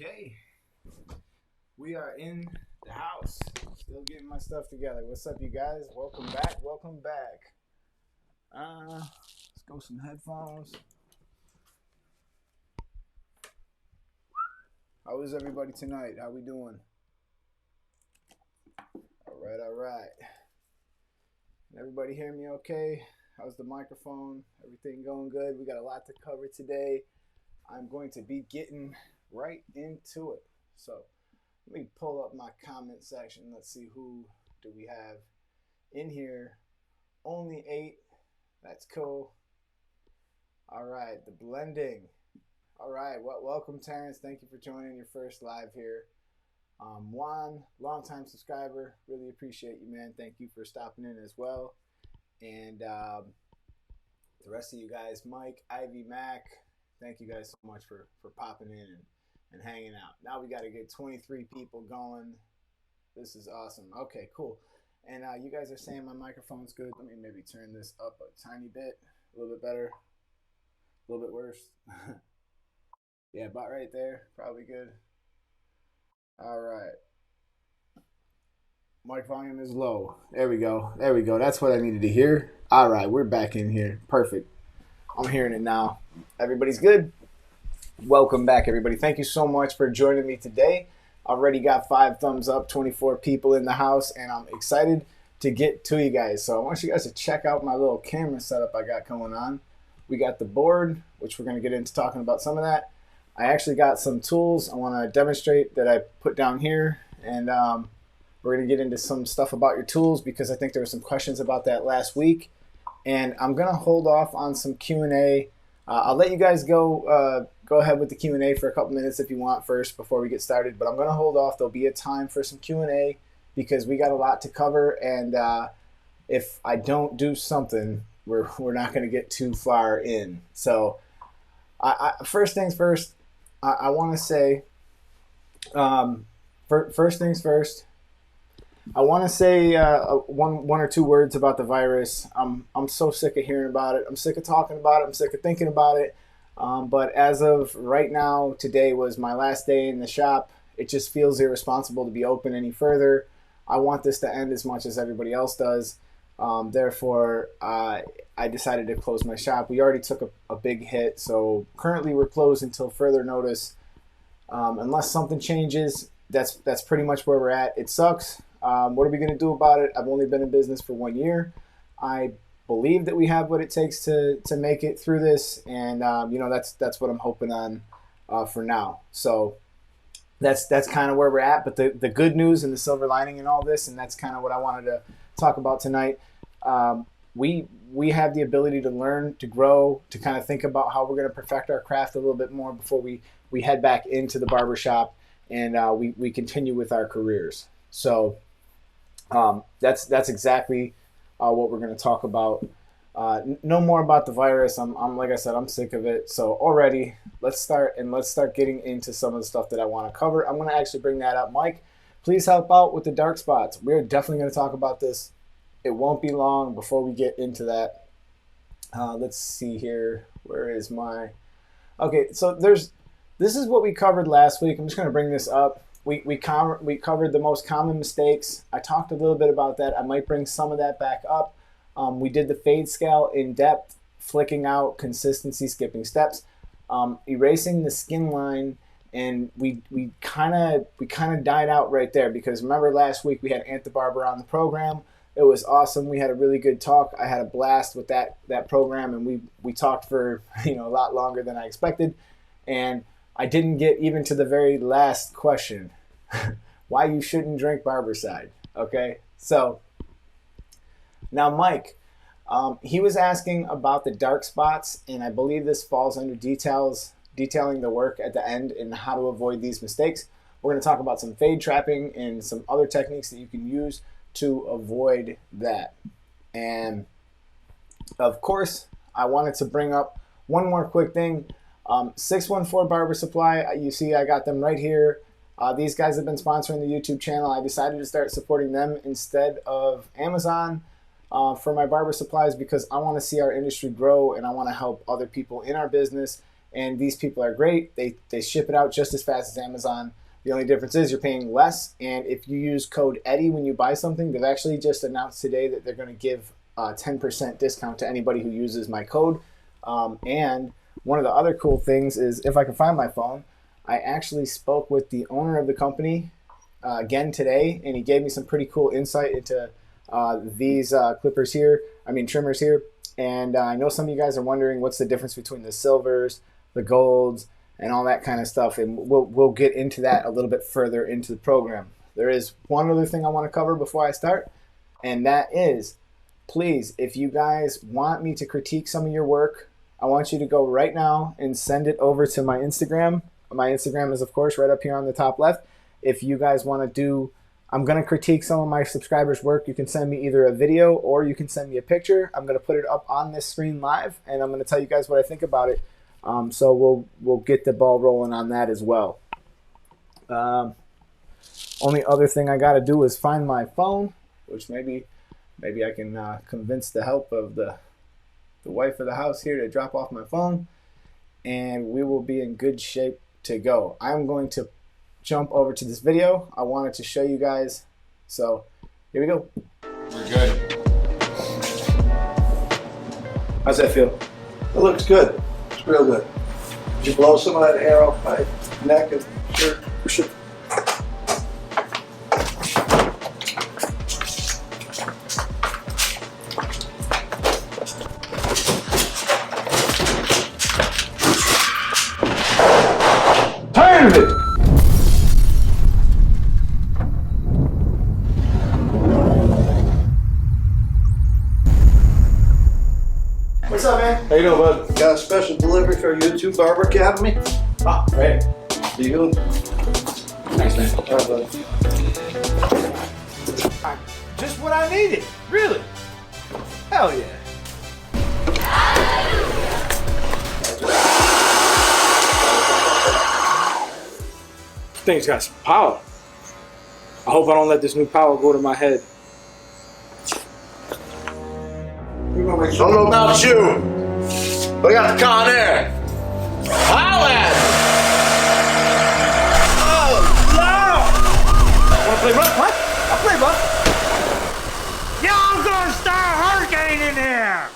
Okay, we are in the house. Still getting my stuff together. What's up, you guys? Welcome back. Welcome back. Let's go some headphones. How is everybody tonight? How we doing? All right, all right. Everybody hear me okay? How's the microphone? Everything going good? We got a lot to cover today. I'm going to be getting right into it. So let me pull up my comment section. Let's see, who do we have in here? Only 8. That's cool. All right, the blending. All right, well, welcome, Terrence. Thank you for joining your first live here. Juan, longtime subscriber. Really appreciate you, man. Thank you for stopping in as well. And the rest of you guys, Mike, Ivy, Mac, thank you guys so much for popping in and hanging out. Now we got to get 23 people going. This is awesome. Okay, cool. And you guys are saying my microphone's good. Let me maybe turn this up a tiny bit, a little bit better, a little bit worse. Yeah, about right there. Probably good. All right. Mic volume is low. There we go. There we go. That's what I needed to hear. All right, we're back in here. Perfect. I'm hearing it now. Everybody's good? Welcome back, everybody. Thank you so much for joining me today. Already got 5 thumbs up, 24 people in the house, and I'm excited to get to you guys. So I want you guys to check out my little camera setup I got going on. We got the board, which we're going to get into talking about some of that. I actually got some tools I want to demonstrate that I put down here, and we're going to get into some stuff about your tools because I think there were some questions about that last week. And I'm going to hold off on some Q&A. I'll let you guys go ahead with the Q&A for a couple minutes if you want first before we get started. But I'm going to hold off. There'll be a time for some Q&A because we got a lot to cover. And if I don't do something, we're not going to get too far in. So first things first, I want to say, first things first, I want to say one or two words about the virus. I'm so sick of hearing about it. I'm sick of talking about it. I'm sick of thinking about it. But as of right now, today was my last day in the shop. It just feels irresponsible to be open any further. I want this to end as much as everybody else does. Therefore, I decided to close my shop. We already took a big hit, so currently we're closed until further notice. Unless something changes, that's pretty much where we're at. It sucks. What are we going to do about it? I've only been in business for 1 year. I believe that we have what it takes to make it through this, and that's what I'm hoping on for now. So that's kind of where we're at. But the good news and the silver lining in all this, and that's kind of what I wanted to talk about tonight. We have the ability to learn, to grow, to kind of think about how we're going to perfect our craft a little bit more before we head back into the barbershop and we continue with our careers. So that's exactly what we're going to talk about. No more about the virus. I'm like I said, I'm sick of it. So already, let's start getting into some of the stuff that I want to cover. I'm going to actually bring that up. Mike, please help out with the dark spots. We're definitely going to talk about this. It won't be long before we get into that. Let's see here. Where is my... Okay, so this is what we covered last week. I'm just going to bring this up. We covered the most common mistakes. I talked a little bit about that. I might bring some of that back up. We did the fade scale in depth, flicking out, consistency, skipping steps, erasing the skin line, and we kind of died out right there because remember last week we had Ant the Barber on the program. It was awesome. We had a really good talk. I had a blast with that program, and we talked for a lot longer than I expected, and I didn't get even to the very last question, why you shouldn't drink barbercide. Okay, so now Mike, he was asking about the dark spots, and I believe this falls under detailing the work at the end and how to avoid these mistakes. We're going to talk about some fade trapping and some other techniques that you can use to avoid that. And of course, I wanted to bring up one more quick thing. 614 Barber Supply, you see I got them right here. These guys have been sponsoring the YouTube channel. I decided to start supporting them instead of Amazon for my barber supplies because I want to see our industry grow and I want to help other people in our business and these people are great. They ship it out just as fast as Amazon. The only difference is you're paying less, and if you use code Eddie when you buy something, they've actually just announced today that they're going to give a 10% discount to anybody who uses my code. And one of the other cool things is, if I can find my phone, I actually spoke with the owner of the company again today, and he gave me some pretty cool insight into these trimmers here. And I know some of you guys are wondering what's the difference between the silvers, the golds, and all that kind of stuff, and we'll get into that a little bit further into the program. There is one other thing I want to cover before I start, and that is, please, if you guys want me to critique some of your work, I want you to go right now and send it over to my Instagram. My Instagram is, of course, right up here on the top left. If you guys want to do, I'm going to critique some of my subscribers' work, you can send me either a video or you can send me a picture. I'm going to put it up on this screen live, and I'm going to tell you guys what I think about it. So we'll get the ball rolling on that as well. Only other thing I got to do is find my phone, which maybe I can convince the help of the wife of the house here to drop off my phone, and we will be in good shape to go. I'm going to jump over to this video. I wanted to show you guys. So here we go. We're good. How's that feel? It looks good. It's real good. Did you blow some of that hair off my neck and shirt? Sure. Tired of it! What's up, man? How you doing, bud? Got a special delivery for YouTube Barber Academy. Ah, right. You? Thanks, man. All right, buddy. Just what I needed. Really? Hell yeah. Thing's got some power. I hope I don't let this new power go to my head. You gonna make I don't know about you, but I got the Con Air. Highland! Oh, no! Wanna play rough? What? I'll play rough. Yeah, I'm gonna start a hurricane in here!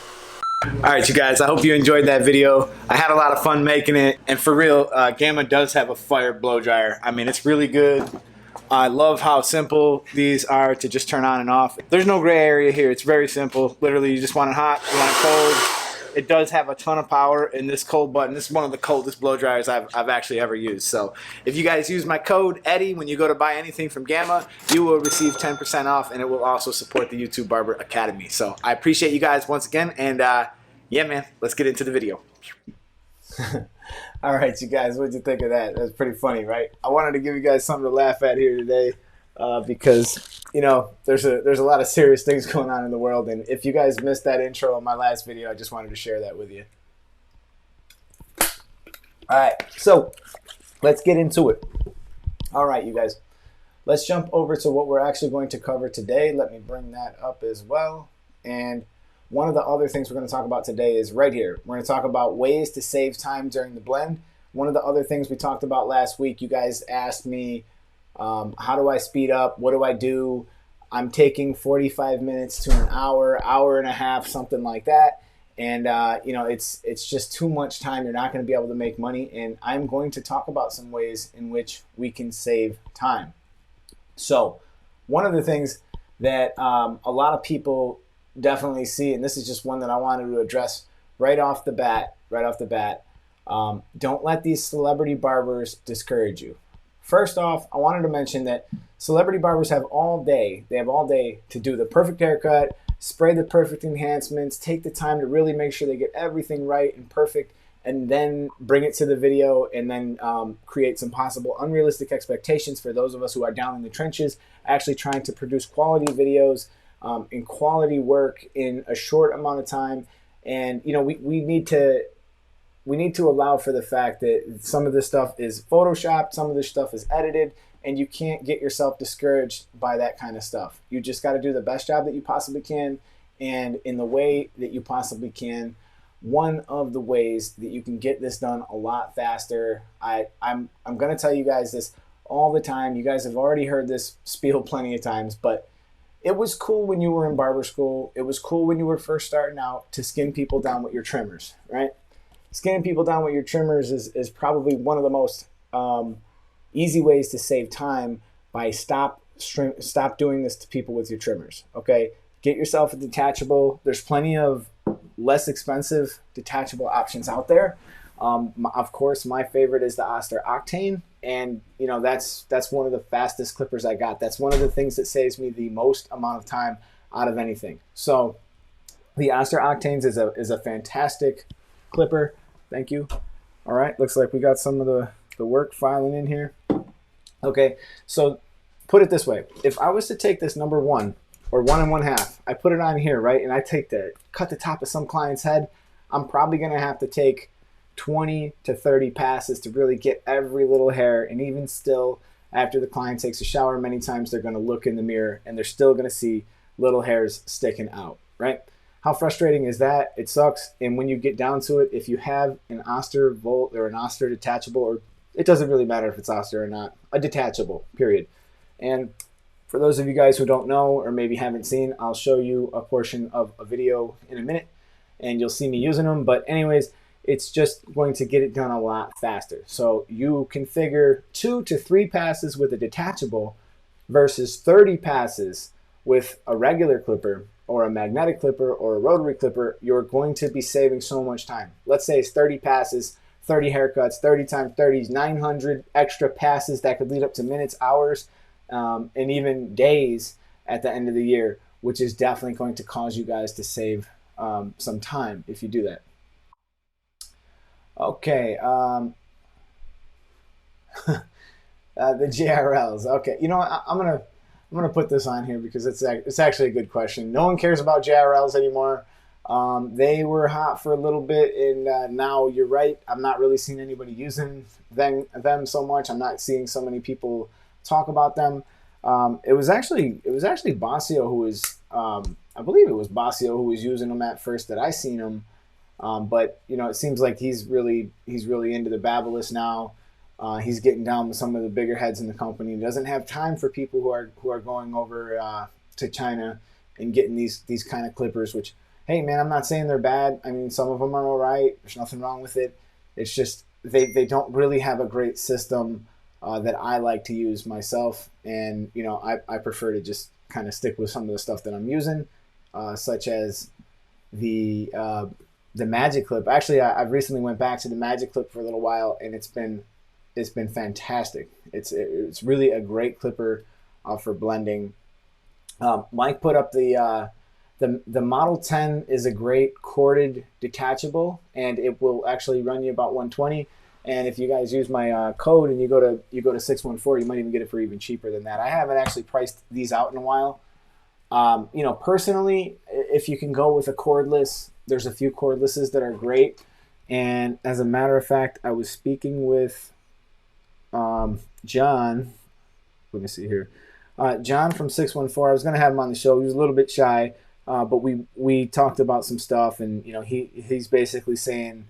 All right, you guys, I hope you enjoyed that video. I had a lot of fun making it, and for real, Gamma does have a fire blow dryer. I mean, it's really good. I love how simple these are to just turn on and off. There's no gray area here. It's very simple. Literally, you just want it hot, you want it cold. It does have a ton of power in this cold button. This is one of the coldest blow dryers I've actually ever used. So if you guys use my code Eddie when you go to buy anything from Gamma, you will receive 10% off, and it will also support the YouTube Barber Academy. So I appreciate you guys once again, and yeah, man, let's get into the video. All right, you guys, what'd you think of that? That was pretty funny, right? I wanted to give you guys something to laugh at here today because, you know, there's a lot of serious things going on in the world, and if you guys missed that intro on my last video, I just wanted to share that with you. All right, so let's get into it. All right, you guys, let's jump over to what we're actually going to cover today. Let me bring that up as well. And one of the other things we're going to talk about today is right here. We're going to talk about ways to save time during the blend. One of the other things we talked about last week, you guys asked me, how do I speed up? What do I do? I'm taking 45 minutes to an hour, hour and a half, something like that. And, you know, it's just too much time. You're not going to be able to make money. And I'm going to talk about some ways in which we can save time. So one of the things that a lot of people definitely see, and this is just one that I wanted to address right off the bat, don't let these celebrity barbers discourage you. First off, I wanted to mention that celebrity barbers have all day. They have all day to do the perfect haircut, spray the perfect enhancements, take the time to really make sure they get everything right and perfect, and then bring it to the video and then create some possible unrealistic expectations for those of us who are down in the trenches, actually trying to produce quality videos in quality work in a short amount of time. And you know, we need to allow for the fact that some of this stuff is photoshopped, some of this stuff is edited, and you can't get yourself discouraged by that kind of stuff. You just got to do the best job that you possibly can, and in the way that you possibly can. one of the ways that you can get this done a lot faster. I'm going to tell you guys this all the time. You guys have already heard this spiel plenty of times, but it was cool when you were in barber school. It was cool when you were first starting out to skin people down with your trimmers, right? Skinning people down with your trimmers is probably one of the most easy ways to save time by stop doing this to people with your trimmers, okay? Get yourself a detachable. There's plenty of less expensive detachable options out there. Of course, my favorite is the Oster Octane, and you know that's one of the fastest clippers I got. That's one of the things that saves me the most amount of time out of anything. So the Oster Octanes is a fantastic clipper. Thank you. All right, looks like we got some of the work filing in here. Okay, so put it this way. If I was to take this number 1 or 1 1/2, I put it on here, right? And I cut the top of some client's head, I'm probably gonna have to take 20 to 30 passes to really get every little hair. And even still, after the client takes a shower, many times they're gonna look in the mirror and they're still gonna see little hairs sticking out, right? How frustrating is that? It sucks. And when you get down to it, if you have an Oster Volt or an Oster detachable, or it doesn't really matter if it's Oster or not, a detachable, period. And for those of you guys who don't know or maybe haven't seen, I'll show you a portion of a video in a minute and you'll see me using them. But anyways, it's just going to get it done a lot faster. So you configure 2 to 3 passes with a detachable versus 30 passes with a regular clipper or a magnetic clipper or a rotary clipper. You're going to be saving so much time. Let's say it's 30 passes, 30 haircuts, 30 times 30 is 900 extra passes that could lead up to minutes, hours, and even days at the end of the year, which is definitely going to cause you guys to save some time if you do that. Okay, the JRLs. Okay, you know what? I'm gonna put this on here because it's actually a good question. No one cares about JRLs anymore. They were hot for a little bit, and now you're right. I'm not really seeing anybody using them so much. I'm not seeing so many people talk about them. It was actually Basio who was, I believe it was Basio who was using them at first that I seen him. But you know, it seems like he's really into the Babyliss now. He's getting down with some of the bigger heads in the company. He doesn't have time for people who are going over to China and getting these kind of clippers. Which, hey man, I'm not saying they're bad. I mean, some of them are all right. There's nothing wrong with it. It's just they don't really have a great system that I like to use myself. And you know, I prefer to just kind of stick with some of the stuff that I'm using, such as the Magic Clip. Actually, I've recently went back to the Magic Clip for a little while, and it's been fantastic. It's really a great clipper for blending. Mike put up the Model 10 is a great corded detachable, and it will actually run you about 120. And if you guys use my code and you go to 614, you might even get it for even cheaper than that. I haven't actually priced these out in a while. You know, personally, if you can go with a cordless, there's a few cordlesses that are great. And as a matter of fact, I was speaking with John. Let me see here. John from 614. I was going to have him on the show. He was a little bit shy, but we talked about some stuff, and you know, he's basically saying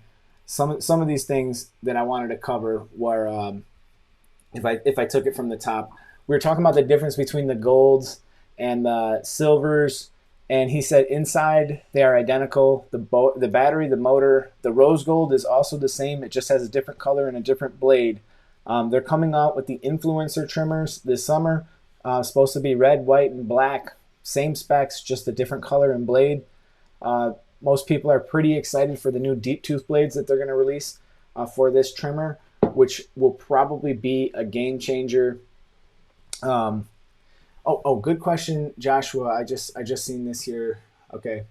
some of these things that I wanted to cover were if I took it from the top, we were talking about the difference between the golds and the silvers. And he said inside they are identical. The battery, the motor, the rose gold is also the same. It just has a different color and a different blade. They're coming out with the influencer trimmers this summer. Supposed to be red, white, and black. Same specs, just a different color and blade. Most people are pretty excited for the new deep tooth blades that they're going to release for this trimmer, which will probably be a game changer. Oh, good question, Joshua. I just seen this here. Okay,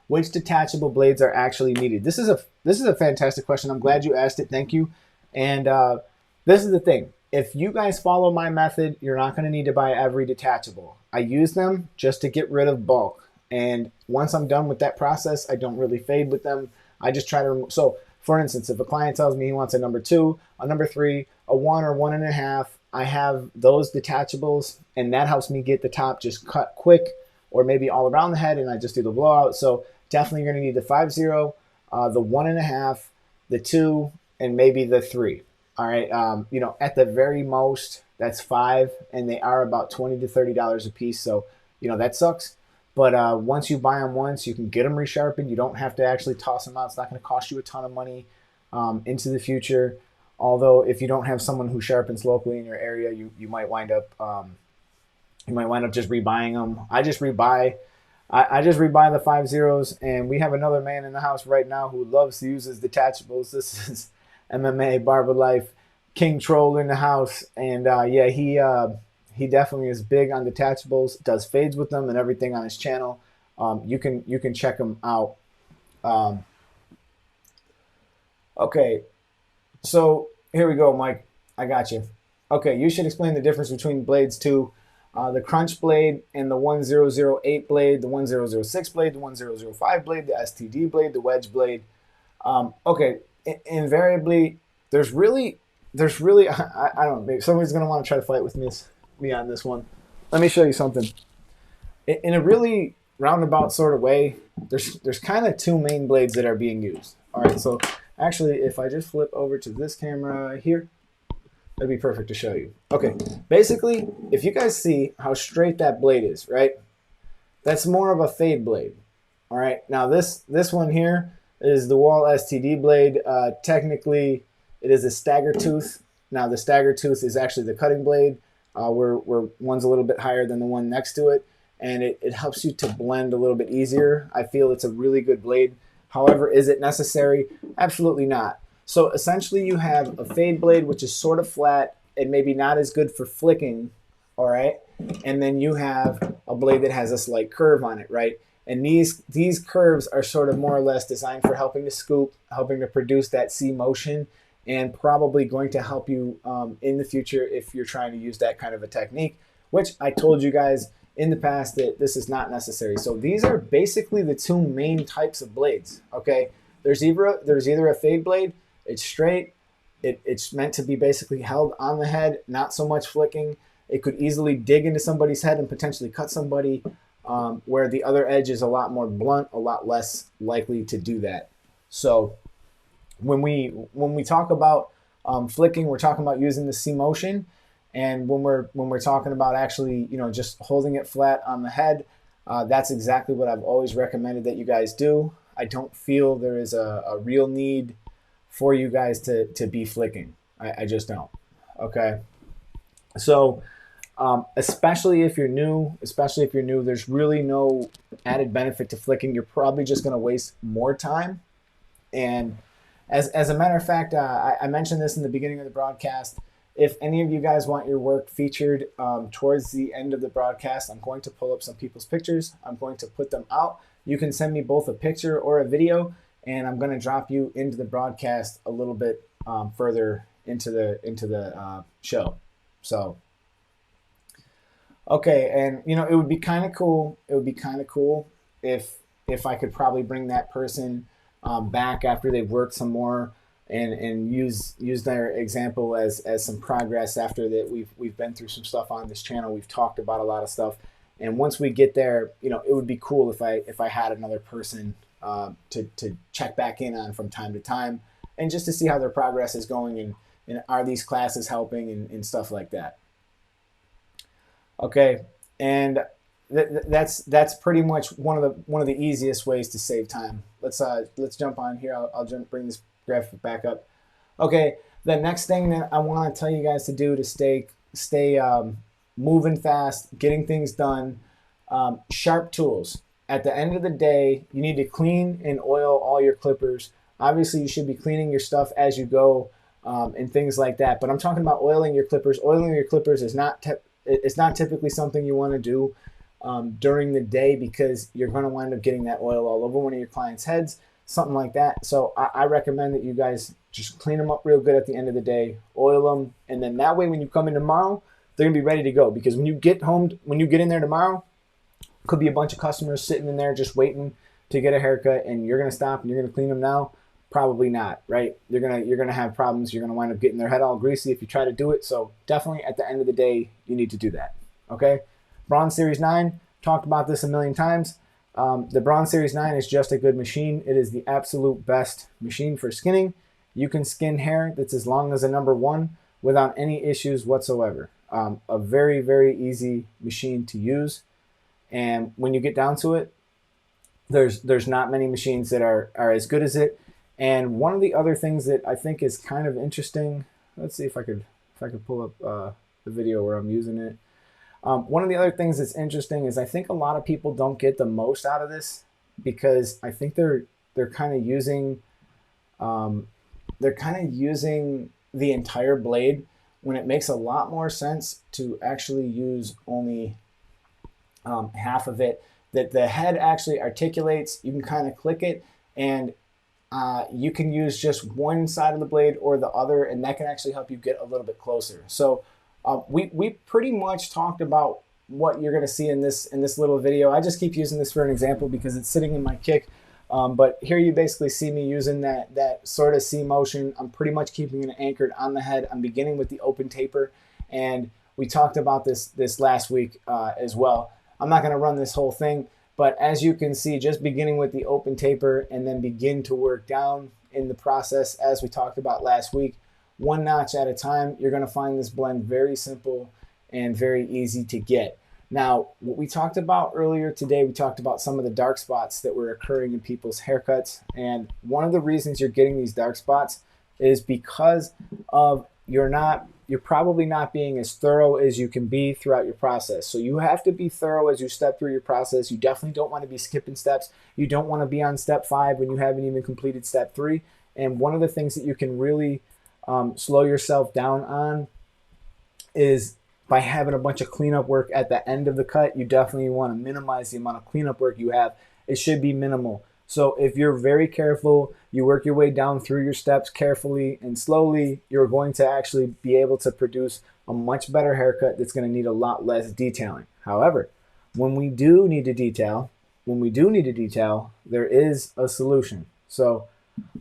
which detachable blades are actually needed? This is a fantastic question. I'm glad you asked it. Thank you. And this is the thing. If you guys follow my method, you're not going to need to buy every detachable. I use them just to get rid of bulk. And once I'm done with that process, I don't really fade with them. I just try to remove. So, for instance, if a client tells me he wants a number 2, a number 3, a 1 or 1.5, I have those detachables, and that helps me get the top just cut quick, or maybe all around the head, and I just do the blowout. So definitely you're going to need the 5.0. the 1.5, the 2, and maybe the 3. All right. You know, at the very most, that's 5, and they are about $20 to $30 a piece. So, you know, that sucks. But once you buy them once, you can get them resharpened. You don't have to actually toss them out. It's not going to cost you a ton of money into the future. Although if you don't have someone who sharpens locally in your area, you might wind up just rebuying them. I just rebuy the 5.0s, and we have another man in the house right now who loves to use his detachables. This is MMA Barber Life King Troll in the house, and yeah, he definitely is big on detachables. Does fades with them and everything on his channel. You can check him out. Okay, so here we go, Mike. I got you. Okay, you should explain the difference between blades too. The crunch blade and the 1008 blade, the 1006 blade, the 1005 blade, the STD blade, the wedge blade. Okay, invariably, there's really, I don't know, maybe somebody's going to want to try to fight with me on this one. Let me show you something. In a really roundabout sort of way, there's kind of 2 main blades that are being used. All right, so actually, if I just flip over to this camera here, that'd be perfect to show you. Okay, basically, if you guys see how straight that blade is, right? That's more of a fade blade. All right, now this one here is the Wall STD blade. Technically, it is a stagger tooth. Now, the stagger tooth is actually the cutting blade, where one's a little bit higher than the one next to it, and it helps you to blend a little bit easier. I feel it's a really good blade. However, is it necessary? Absolutely not. So essentially you have a fade blade, which is sort of flat and maybe not as good for flicking, all right? And then you have a blade that has a slight curve on it, right? And these curves are sort of more or less designed for helping to scoop, helping to produce that C motion, and probably going to help you in the future if you're trying to use that kind of a technique, which I told you guys in the past that this is not necessary. So these are basically the 2 main types of blades, okay? There's either a fade blade, it's straight, it's meant to be basically held on the head, not so much flicking. It could easily dig into somebody's head and potentially cut somebody, where the other edge is a lot more blunt, a lot less likely to do that. So when we talk about flicking, we're talking about using the C motion. And when we're talking about actually, you know, just holding it flat on the head, that's exactly what I've always recommended that you guys do. I don't feel there is a real need for you guys to be flicking. I just don't. Okay. So especially if you're new, there's really no added benefit to flicking. You're probably just going to waste more time. And as a matter of fact, I mentioned this in the beginning of the broadcast. If any of you guys want your work featured towards the end of the broadcast, I'm going to pull up some people's pictures. I'm going to put them out. You can send me both a picture or a video, and I'm going to drop you into the broadcast a little bit further into the show. So, okay, and you know, it would be kind of cool. It would be kind of cool if I could probably bring that person back after they've worked some more. And use their example as some progress after that we've been through some stuff on this channel. We've talked about a lot of stuff, and once we get there, you know, it would be cool if I had another person to check back in on from time to time, and just to see how their progress is going, and are these classes helping and stuff like that. Okay, and that's pretty much one of the easiest ways to save time. Let's jump on here. I'll bring this graphic back up. Okay, the next thing that I want to tell you guys to do to stay moving fast, getting things done, sharp tools. At the end of the day, you need to clean and oil all your clippers. Obviously, you should be cleaning your stuff as you go and things like that. But I'm talking about oiling your clippers. Oiling your clippers is not typically something you want to do during the day, because you're going to wind up getting that oil all over one of your clients' heads. Something like that. So I recommend that you guys just clean them up real good at the end of the day, oil them, and then that way when you come in tomorrow, they're gonna be ready to go. Because when you get in there tomorrow, could be a bunch of customers sitting in there just waiting to get a haircut, and you're gonna stop and you're gonna clean them now. Probably not, right? You're gonna have problems. You're gonna wind up getting their head all greasy if you try to do it. So definitely at the end of the day, you need to do that. Okay. Bronze Series 9, talked about this a million times. The Braun Series 9 is just a good machine. It is the absolute best machine for skinning. You can skin hair that's as long as a number 1 without any issues whatsoever. A very, very easy machine to use. And when you get down to it, there's not many machines that are as good as it. And one of the other things that I think is kind of interesting, let's see if I could pull up the video where I'm using it. One of the other things that's interesting is I think a lot of people don't get the most out of this because I think they're kind of using the entire blade when it makes a lot more sense to actually use only half of it. That the head actually articulates. You can kind of click it, and you can use just one side of the blade or the other, and that can actually help you get a little bit closer. So we pretty much talked about what you're going to see in this little video. I just keep using this for an example because it's sitting in my kick. But here you basically see me using that sort of C motion. I'm pretty much keeping it anchored on the head. I'm beginning with the open taper, and we talked about this last week as well. I'm not going to run this whole thing, but as you can see, just beginning with the open taper and then begin to work down in the process as we talked about last week, one notch at a time. You're going to find this blend very simple and very easy to get. Now, what we talked about earlier today, we talked about some of the dark spots that were occurring in people's haircuts. And one of the reasons you're getting these dark spots is because of you're probably not being as thorough as you can be throughout your process. So you have to be thorough as you step through your process. You definitely don't want to be skipping steps. You don't want to be on step 5 when you haven't even completed step 3. And one of the things that you can really slow yourself down on is by having a bunch of cleanup work at the end of the cut. You definitely want to minimize the amount of cleanup work you have. It should be minimal. So if you're very careful, you work your way down through your steps carefully and slowly, you're going to actually be able to produce a much better haircut that's going to need a lot less detailing. However, when we do need to detail, there is a solution. So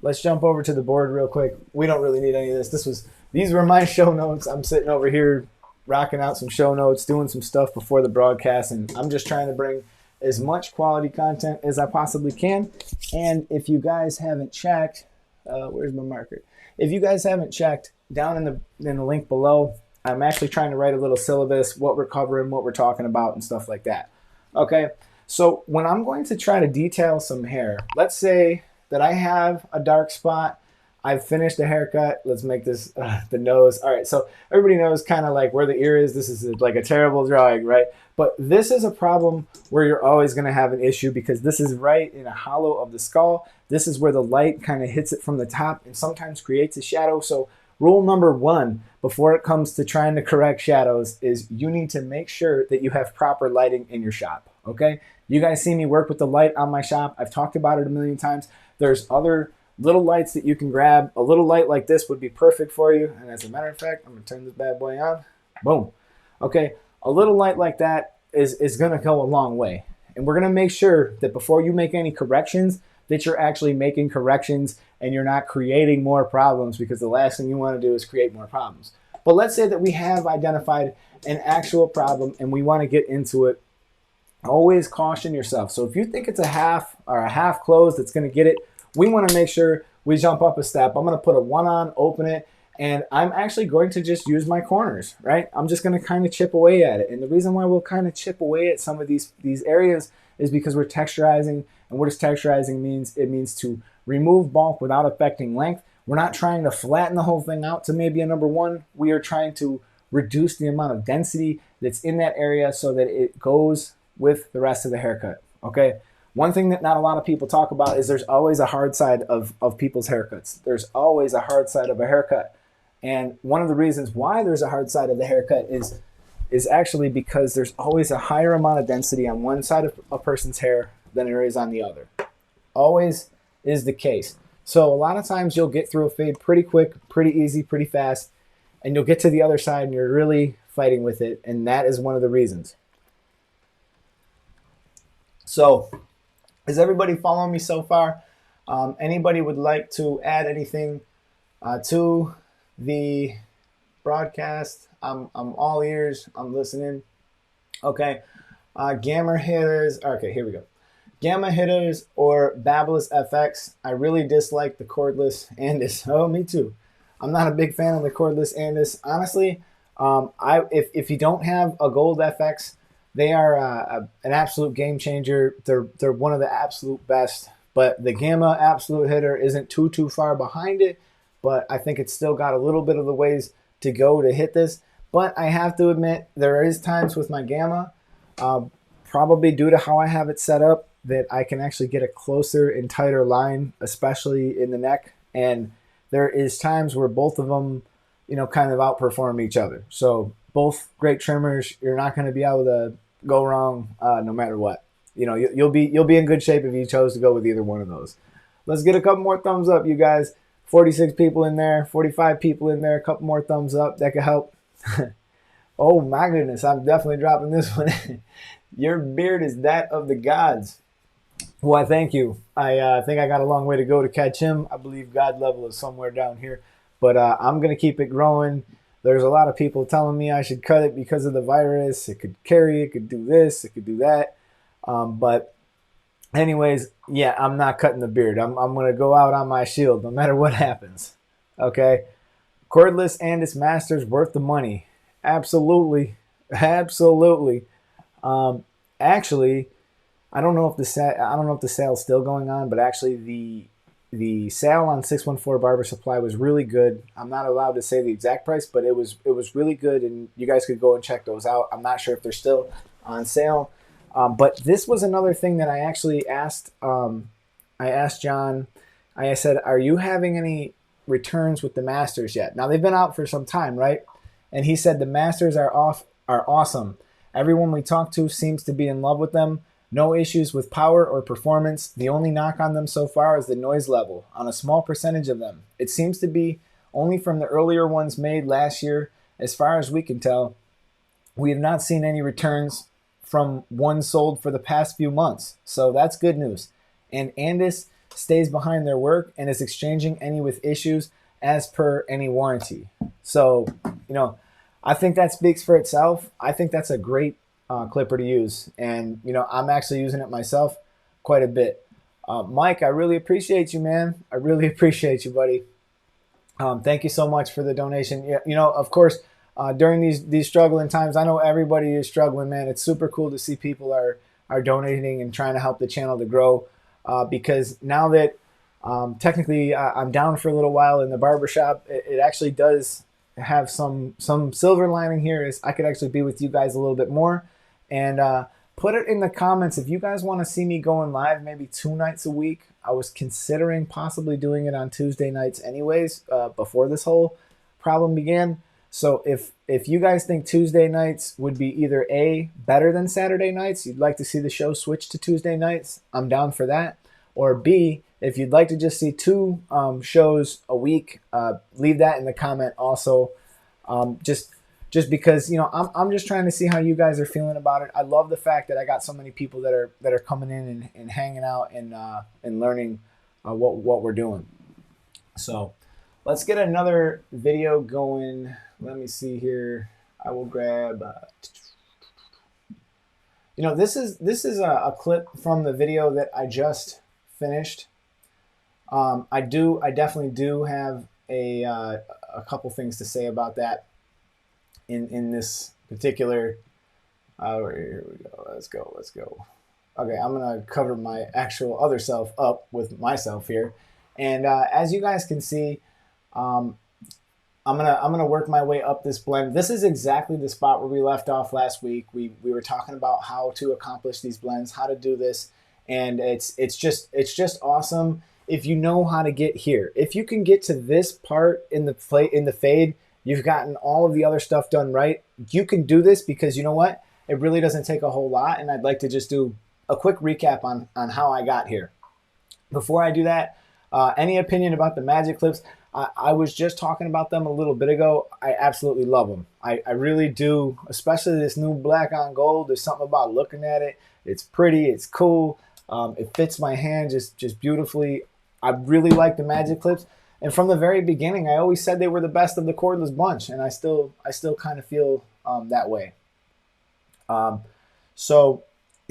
let's jump over to the board real quick. We don't really need any of this. These were my show notes. I'm sitting over here rocking out some show notes, doing some stuff before the broadcast, and I'm just trying to bring as much quality content as I possibly can. And if you guys haven't checked, where's my marker? If you guys haven't checked, down in the link below, I'm actually trying to write a little syllabus, what we're covering, what we're talking about, and stuff like that. Okay, so when I'm going to try to detail some hair, let's say that I have a dark spot, I've finished the haircut. Let's make this the nose. All right, so everybody knows kind of like where the ear is. This is like a terrible drawing, right? But this is a problem where you're always going to have an issue because this is right in a hollow of the skull. This is where the light kind of hits it from the top and sometimes creates a shadow. So rule number 1 before it comes to trying to correct shadows is you need to make sure that you have proper lighting in your shop, okay? You guys see me work with the light on my shop. I've talked about it a million times. There's other little lights that you can grab. A little light like this would be perfect for you. And as a matter of fact, I'm going to turn this bad boy on. Boom. Okay, a little light like that is going to go a long way. And we're going to make sure that before you make any corrections, that you're actually making corrections and you're not creating more problems, because the last thing you want to do is create more problems. But let's say that we have identified an actual problem and we want to get into it. Always caution yourself. So if you think it's a half or a half closed that's going to get it, we want to make sure we jump up a step. I'm going to put a 1 on, open it, and I'm actually going to just use my corners, right? I'm just going to kind of chip away at it. And the reason why we'll kind of chip away at some of these areas is because we're texturizing. And what does texturizing means? It means to remove bulk without affecting length. We're not trying to flatten the whole thing out to maybe a number 1. We are trying to reduce the amount of density that's in that area so that it goes with the rest of the haircut, okay? One thing that not a lot of people talk about is there's always a hard side of people's haircuts. There's always a hard side of a haircut. And one of the reasons why there's a hard side of the haircut is actually because there's always a higher amount of density on one side of a person's hair than there is on the other. Always is the case. So a lot of times you'll get through a fade pretty quick, pretty easy, pretty fast, and you'll get to the other side and you're really fighting with it. And that is one of the reasons. So, is everybody following me so far? Anybody would like to add anything to the broadcast? I'm all ears. I'm listening. Okay. Gamer hitters. Okay, here we go. Gamma hitters or Babyliss FX. I really dislike the cordless Andis. Oh, me too. I'm not a big fan of the cordless Andis. Honestly, if you don't have a gold FX, they are an absolute game changer. They're one of the absolute best. But the Gamma absolute hitter isn't too far behind it. But I think it's still got a little bit of the ways to go to hit this. But I have to admit, there is times with my Gamma, probably due to how I have it set up, that I can actually get a closer and tighter line, especially in the neck. And there is times where both of them, kind of outperform each other. So both great trimmers. You're not going to be able to go wrong no matter what. You'll be in good shape if you chose to go with either one of those. Let's get a couple more thumbs up, you guys. 46 people in there, 45 people in there. A couple more thumbs up. That could help. Oh my goodness, I'm definitely dropping this one. Your beard is that of the gods. Why, thank you. I think I got a long way to go to catch him. I believe God level is somewhere down here. But I'm going to keep it growing. There's a lot of people telling me I should cut it because of the virus. It could carry, it could do this, it could do that. But anyways, yeah, I'm not cutting the beard. I'm going to go out on my shield no matter what happens. Okay? Cordless Andis Masters worth the money. Absolutely. Absolutely. Actually, I don't know if the sale is still going on, but actually the sale on 614 Barber Supply was really good. I'm not allowed to say the exact price, but it was really good, and you guys could go and check those out. I'm not sure if they're still on sale, but this was another thing that I actually asked. I asked John. I said, "Are you having any returns with the Masters yet?" Now they've been out for some time, right? And he said the Masters are awesome. Everyone we talk to seems to be in love with them. No issues with power or performance. The only knock on them so far is the noise level on a small percentage of them. It seems to be only from the earlier ones made last year. As far as we can tell, we have not seen any returns from one sold for the past few months. So that's good news. And Andis stays behind their work and is exchanging any with issues as per any warranty. So, I think that speaks for itself. I think that's a great clipper to use, and I'm actually using it myself quite a bit. Mike, I really appreciate you, man. I really appreciate you, buddy. Thank you so much for the donation. Of course, during these struggling times, I know everybody is struggling, man. It's super cool to see people are donating and trying to help the channel to grow, because now that technically I'm down for a little while in the barbershop, it actually does have some silver lining here, is I could actually be with you guys a little bit more. And put it in the comments if you guys want to see me going live maybe 2 nights a week. I was considering possibly doing it on Tuesday nights anyways, before this whole problem began. So if you guys think Tuesday nights would be either A, better than Saturday nights, you'd like to see the show switch to Tuesday nights, I'm down for that. Or B, if you'd like to just see 2 shows a week, leave that in the comment also. Just because I'm just trying to see how you guys are feeling about it. I love the fact that I got so many people that are coming in and hanging out and learning what we're doing. So let's get another video going. Let me see here. I will grab. This is a clip from the video that I just finished. I definitely do have a couple things to say about that. In this particular, here we go. Let's go. Okay, I'm gonna cover my actual other self up with myself here, and as you guys can see, I'm gonna work my way up this blend. This is exactly the spot where we left off last week. We were talking about how to accomplish these blends, how to do this, and it's just awesome if you know how to get here. If you can get to this part in the fade. You've gotten all of the other stuff done right. You can do this because you know what? It really doesn't take a whole lot, and I'd like to just do a quick recap on how I got here. Before I do that, any opinion about the magic clips? I was just talking about them a little bit ago. I absolutely love them. I really do, especially this new black on gold. There's something about looking at it. It's pretty. It's cool. It fits my hand just beautifully. I really like the magic clips. And from the very beginning, I always said they were the best of the cordless bunch, and I still kind of feel that way. So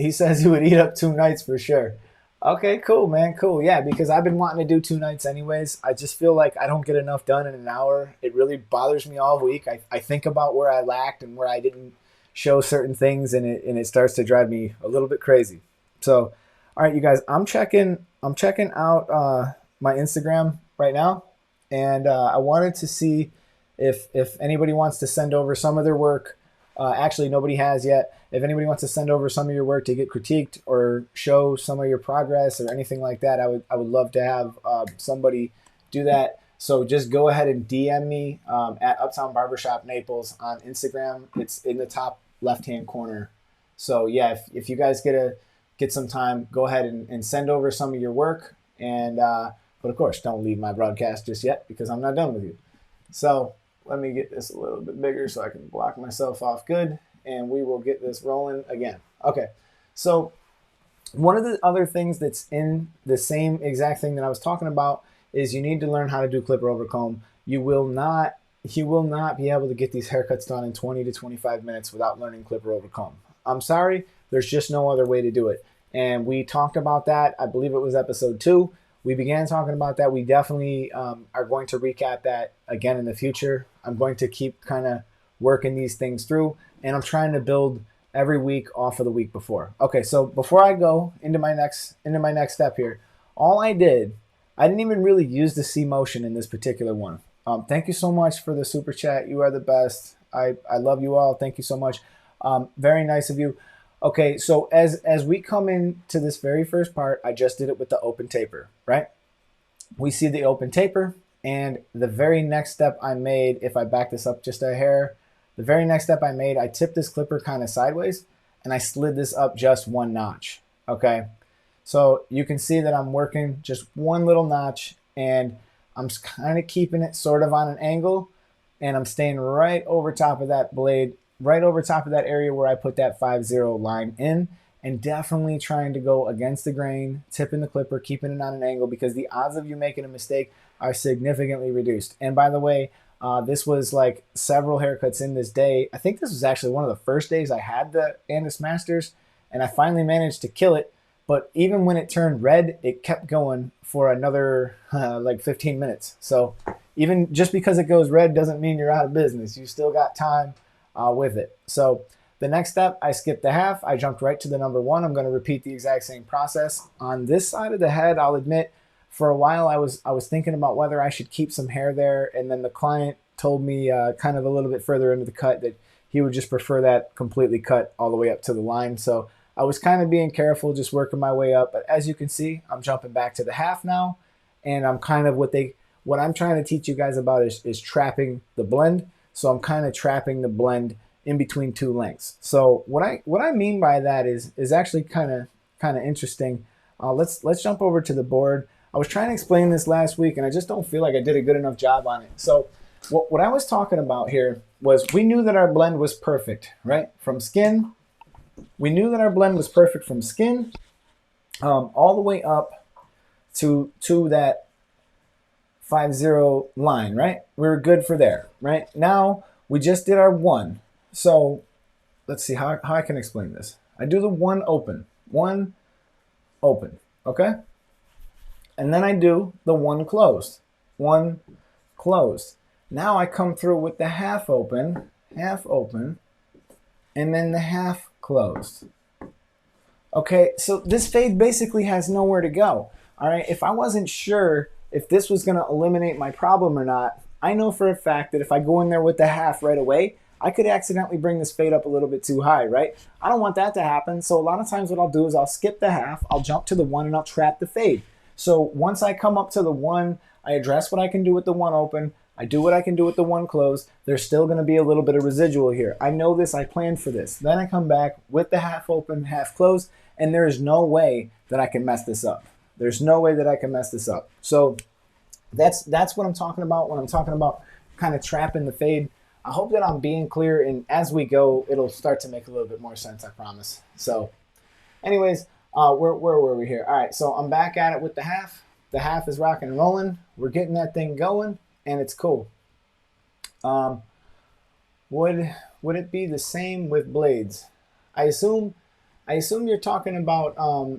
He says he would eat up 2 nights for sure. Okay, cool, man. Cool. Yeah, because I've been wanting to do 2 nights anyways. I just feel like I don't get enough done in an hour. It really bothers me all week. I think about where I lacked and where I didn't show certain things, and it starts to drive me a little bit crazy. So, all right, you guys, I'm checking out my Instagram right now, and I wanted to see if anybody wants to send over some of their work. Actually, nobody has yet. If anybody wants to send over some of your work to get critiqued or show some of your progress or anything like that, I would love to have somebody do that. So just go ahead and DM me at Uptown Barbershop Naples on Instagram. It's in the top left-hand corner. So yeah, if you guys get some time, go ahead and send over some of your work. And but of course, don't leave my broadcast just yet because I'm not done with you. So let me get this a little bit bigger so I can block myself off good, and we will get this rolling again. Okay, so one of the other things that's in the same exact thing that I was talking about is you need to learn how to do clipper over comb. You will not be able to get these haircuts done in 20 to 25 minutes without learning clipper over comb. I'm sorry, there's just no other way to do it. And we talked about that. I believe it was episode 2. We began talking about that. We definitely are going to recap that again in the future. I'm going to keep kind of working these things through, and I'm trying to build every week off of the week before. Okay, so before I go into my next step here, I didn't even really use the C motion in this particular one. Thank you so much for the super chat. You are the best. I love you all. Thank you so much. Very nice of you. Okay, so as we come into this very first part, I just did it with the open taper, right? We see the open taper, and the very next step I made, if I back this up just a hair, the very next step I made, I tipped this clipper kind of sideways, and I slid this up just 1 notch, okay? So you can see that I'm working just 1 little notch, and I'm kind of keeping it sort of on an angle, and I'm staying right over top of that blade, right over top of that area where I put that 5-0 line in, and definitely trying to go against the grain, tipping the clipper, keeping it on an angle, because the odds of you making a mistake are significantly reduced. And by the way, this was like several haircuts in this day. I think this was actually one of the first days I had the Andis Masters, and I finally managed to kill it. But even when it turned red, it kept going for another like 15 minutes. So even just because it goes red doesn't mean you're out of business. You still got time with it. So the next step, I skipped the half. I jumped right to the number 1. I'm going to repeat the exact same process. On this side of the head, I'll admit, for a while I was thinking about whether I should keep some hair there, and then the client told me kind of a little bit further into the cut that he would just prefer that completely cut all the way up to the line. So I was kind of being careful, just working my way up. But as you can see, I'm jumping back to the half now, and I'm kind of what I'm trying to teach you guys about is trapping the blend. So I'm kind of trapping the blend in between 2 lengths. So what I mean by that is actually kind of interesting. Let's jump over to the board. I was trying to explain this last week, and I just don't feel like I did a good enough job on it. So what I was talking about here was we knew that our blend was perfect, right? From skin, we knew that our blend was perfect from skin all the way up to that 5-0 line, right? We were good for there, right? Now we just did our 1. So let's see how I can explain this. I do the 1 open, okay? And then I do the 1 closed, 1 closed. Now I come through with the half open, and then the half closed. Okay, so this fade basically has nowhere to go. All right, if I wasn't sure if this was going to eliminate my problem or not, I know for a fact that if I go in there with the half right away, I could accidentally bring this fade up a little bit too high, right? I don't want that to happen. So a lot of times what I'll do is I'll skip the half, I'll jump to the 1, and I'll trap the fade. So once I come up to the 1, I address what I can do with the 1 open, I do what I can do with the 1 closed. There's still going to be a little bit of residual here. I know this, I planned for this. Then I come back with the half open, half closed, and there is no way that I can mess this up. There's no way that I can mess this up. So that's what I'm talking about when I'm talking about kind of trapping the fade. I hope that I'm being clear, and as we go, it'll start to make a little bit more sense, I promise. So anyways, where were we here? All right, so I'm back at it with the half. The half is rocking and rolling. We're getting that thing going, and it's cool. Would it be the same with blades? I assume I assume you're talking about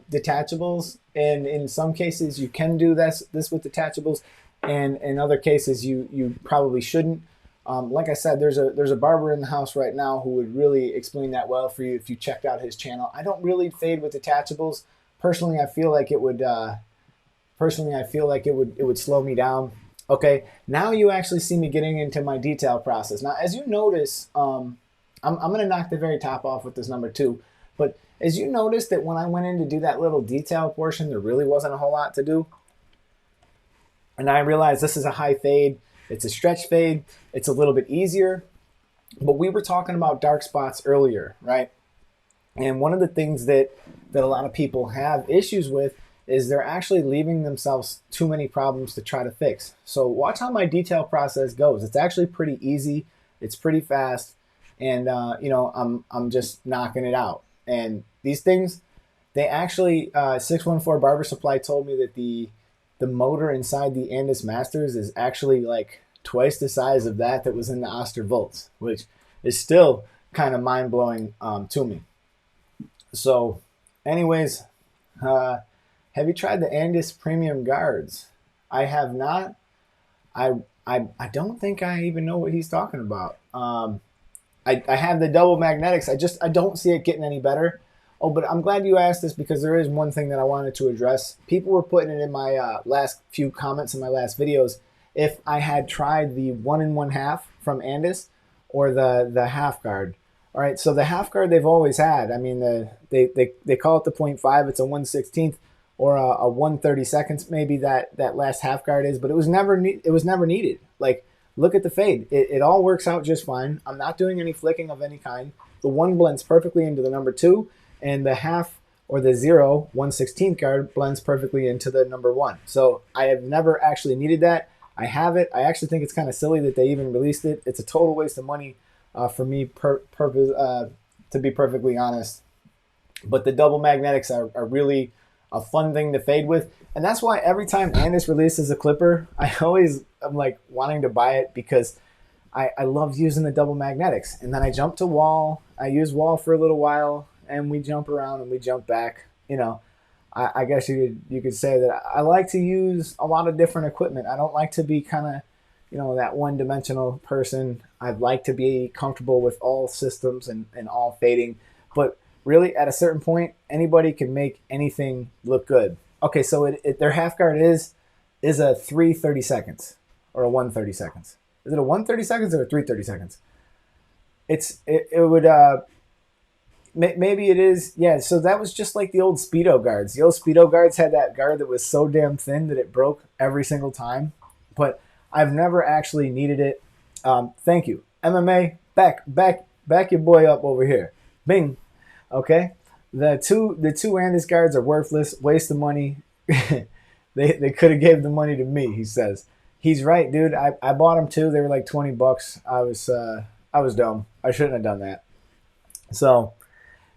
detachables, and in some cases you can do this with detachables, and in other cases you probably shouldn't. Like I said, there's a barber in the house right now who would really explain that well for you if you checked out his channel. I don't really fade with detachables. Personally, I feel like it would it would slow me down. Okay, now you actually see me getting into my detail process. Now, as you notice, I'm going to knock the very top off with this number 2. But as you notice that when I went in to do that little detail portion, there really wasn't a whole lot to do. And I realized this is a high fade. It's a stretch fade. It's a little bit easier. But we were talking about dark spots earlier, right? And one of the things that a lot of people have issues with is they're actually leaving themselves too many problems to try to fix. So watch how my detail process goes. It's actually pretty easy. It's pretty fast. And, you know, I'm just knocking it out. And these things, they actually, 614 Barber Supply told me that the motor inside the Andis Masters is actually like twice the size of that was in the Oster Volts, which is still kind of mind-blowing to me. So anyways, have you tried the Andis Premium Guards? I have not. I don't think I even know what he's talking about. I have the double magnetics. I don't see it getting any better. Oh, but I'm glad you asked this because there is one thing that I wanted to address. People were putting it in my last few comments in my last videos if I had tried the 1 1/2 from Andis or the half guard. All right, so the half guard they've always had. I mean, they call it the 0.5. It's a 1/16 or a 1/32 maybe that last half guard is, but it was never needed. Like, look at the fade. It all works out just fine. I'm not doing any flicking of any kind. The 1 blends perfectly into the number 2, and the half or the 0 1/16 guard blends perfectly into the number 1. So I have never actually needed that. I have it. I actually think it's kind of silly that they even released it. It's a total waste of money for me, to be perfectly honest. But the double magnetics are really a fun thing to fade with. And that's why every time Andis releases a clipper, I'm like wanting to buy it because I love using the double magnetics. And then I jump to wall. I use wall for a little while, and we jump around and we jump back. You know, I guess you could say that I like to use a lot of different equipment. I don't like to be kind of, you know, that one-dimensional person. I'd like to be comfortable with all systems and all fading. But really, at a certain point, anybody can make anything look good. Okay, so their half guard is a 3/32 or a 1/32. Is it a 1/32 or a 3/32? It would maybe it is, yeah. So that was just like the old Speedo guards. The old Speedo guards had that guard that was so damn thin that it broke every single time. But I've never actually needed it. Thank you, MMA. Back your boy up over here. Bing. Okay. The two Andis guards are worthless, waste of money. They could have gave the money to me. He says. He's right, dude. I bought them too. They were like $20. I was dumb. I shouldn't have done that. So,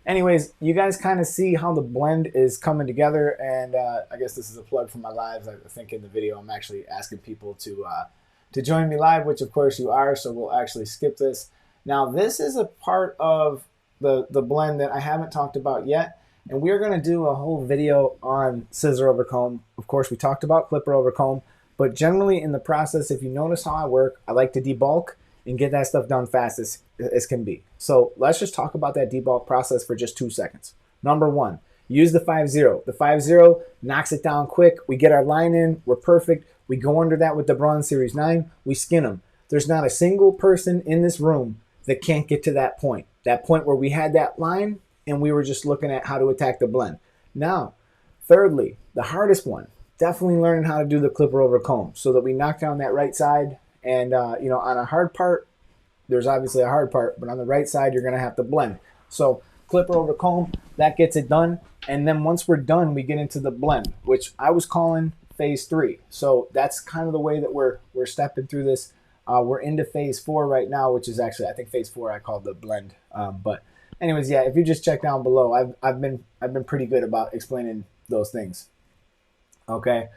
anyways, you guys kind of see how the blend is coming together, and I guess this is a plug for my lives. I think in the video I'm actually asking people to join me live, which of course you are. So we'll actually skip this. Now this is a part of the blend that I haven't talked about yet, and we're going to do a whole video on scissor over comb. Of course, we talked about clipper over comb. But generally in the process, if you notice how I work, I like to debulk and get that stuff done fast as can be. So let's just talk about that debulk process for just 2 seconds. Number 1, use the 5-0. The 5-0 knocks it down quick. We get our line in. We're perfect. We go under that with the Bronze Series 9. We skin them. There's not a single person in this room that can't get to that point where we had that line and we were just looking at how to attack the blend. Now, thirdly, the hardest one. Definitely learning how to do the clipper over comb so that we knock down that right side. And, you know, on a hard part, there's obviously a hard part, but on the right side, you're going to have to blend. So clipper over comb, that gets it done. And then once we're done, we get into the blend, which I was calling phase 3. So that's kind of the way that we're stepping through this. We're into phase 4 right now, which is actually, I think phase 4 I called the blend. But anyways, yeah, if you just check down below, I've been pretty good about explaining those things. Okay,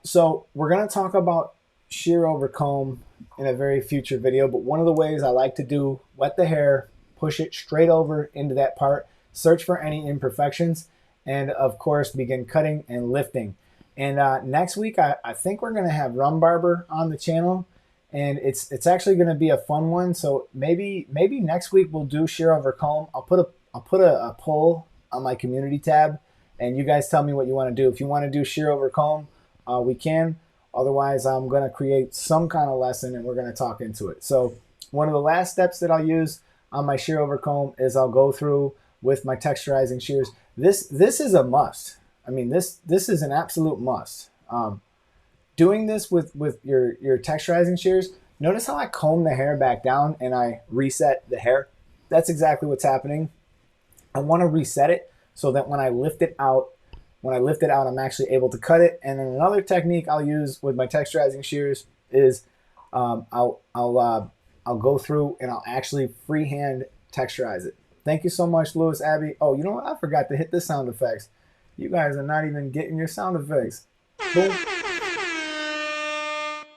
so we're going to talk about shear over comb in a very future video, but one of the ways I like to do, wet the hair, push it straight over into that part, search for any imperfections, and of course begin cutting and lifting. And next week, I think we're going to have Barber on the channel, and it's actually going to be a fun one. So maybe next week we'll do shear over comb. I'll put a poll on my community tab, and you guys tell me what you want to do. If you want to do shear over comb, we can. Otherwise, I'm going to create some kind of lesson, and we're going to talk into it. So one of the last steps that I'll use on my shear over comb is I'll go through with my texturizing shears. This is a must. I mean, this is an absolute must. Doing this with your texturizing shears, notice how I comb the hair back down and I reset the hair. That's exactly what's happening. I want to reset it so that when I lift it out, I'm actually able to cut it. And then another technique I'll use with my texturizing shears is I'll go through and I'll actually freehand texturize it. Thank you so much, Lewis Abbey. Oh, you know what? I forgot to hit the sound effects. You guys are not even getting your sound effects. Boom.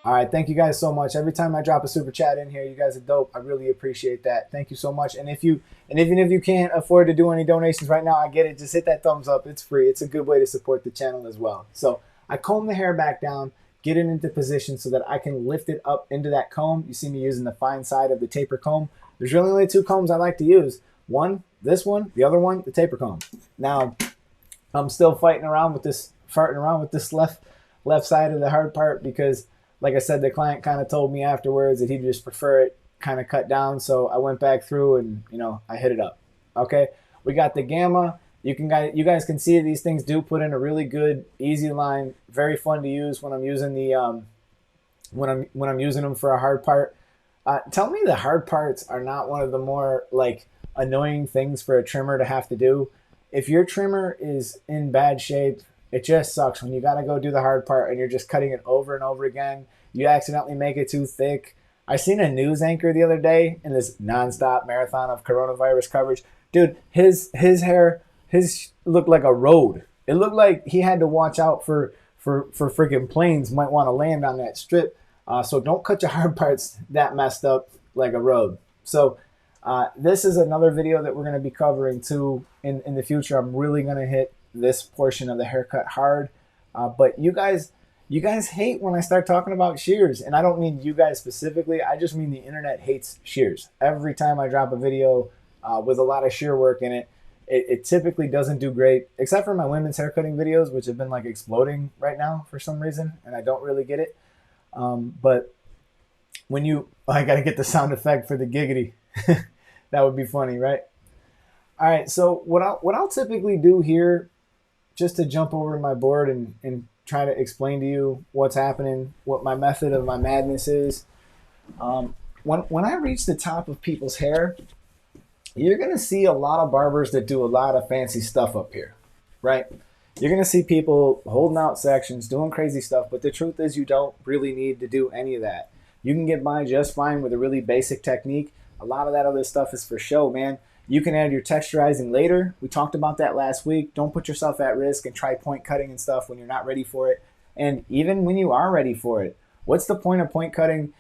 All right, thank you guys so much. Every time I drop a super chat in here, you guys are dope. I really appreciate that. Thank you so much. And even if you can't afford to do any donations right now, I get it. Just hit that thumbs up. It's free. It's a good way to support the channel as well. So I comb the hair back down, get it into position so that I can lift it up into that comb. You see me using the fine side of the taper comb. There's really only two combs I like to use. One, this one, the other one, the taper comb. Now, I'm still farting around with this left side of the hard part because, like I said, the client kind of told me afterwards that he'd just prefer it kind of cut down. So I went back through and, I hit it up. Okay, we got the gamma. You guys can see these things do put in a really good, easy line. Very fun to use when I'm using the when I'm using them for a hard part. Tell me the hard parts are not one of the more annoying things for a trimmer to have to do. If your trimmer is in bad shape, it just sucks when you got to go do the hard part and you're just cutting it over and over again. You accidentally make it too thick. I seen a news anchor the other day in this nonstop marathon of coronavirus coverage. Dude, his hair, looked like a road. It looked like he had to watch out for freaking planes might want to land on that strip. So don't cut your hard parts that messed up like a road. So this is another video that we're going to be covering too in the future. I'm really going to hit this portion of the haircut hard. But you guys hate when I start talking about shears. And I don't mean you guys specifically. I just mean the internet hates shears. Every time I drop a video with a lot of shear work in it, it typically doesn't do great, except for my women's haircutting videos, which have been exploding right now for some reason. And I don't really get it. But when I got to get the sound effect for the giggity. That would be funny, right? All right, so what I'll typically do here, just to jump over to my board and try to explain to you what's happening, what my method of my madness is. When I reach the top of people's hair, you're going to see a lot of barbers that do a lot of fancy stuff up here, right? You're going to see people holding out sections, doing crazy stuff, but the truth is you don't really need to do any of that. You can get by just fine with a really basic technique. A lot of that other stuff is for show, man. You can add your texturizing later. We talked about that last week. Don't put yourself at risk and try point cutting and stuff when you're not ready for it. And even when you are ready for it, what's the point of point cutting?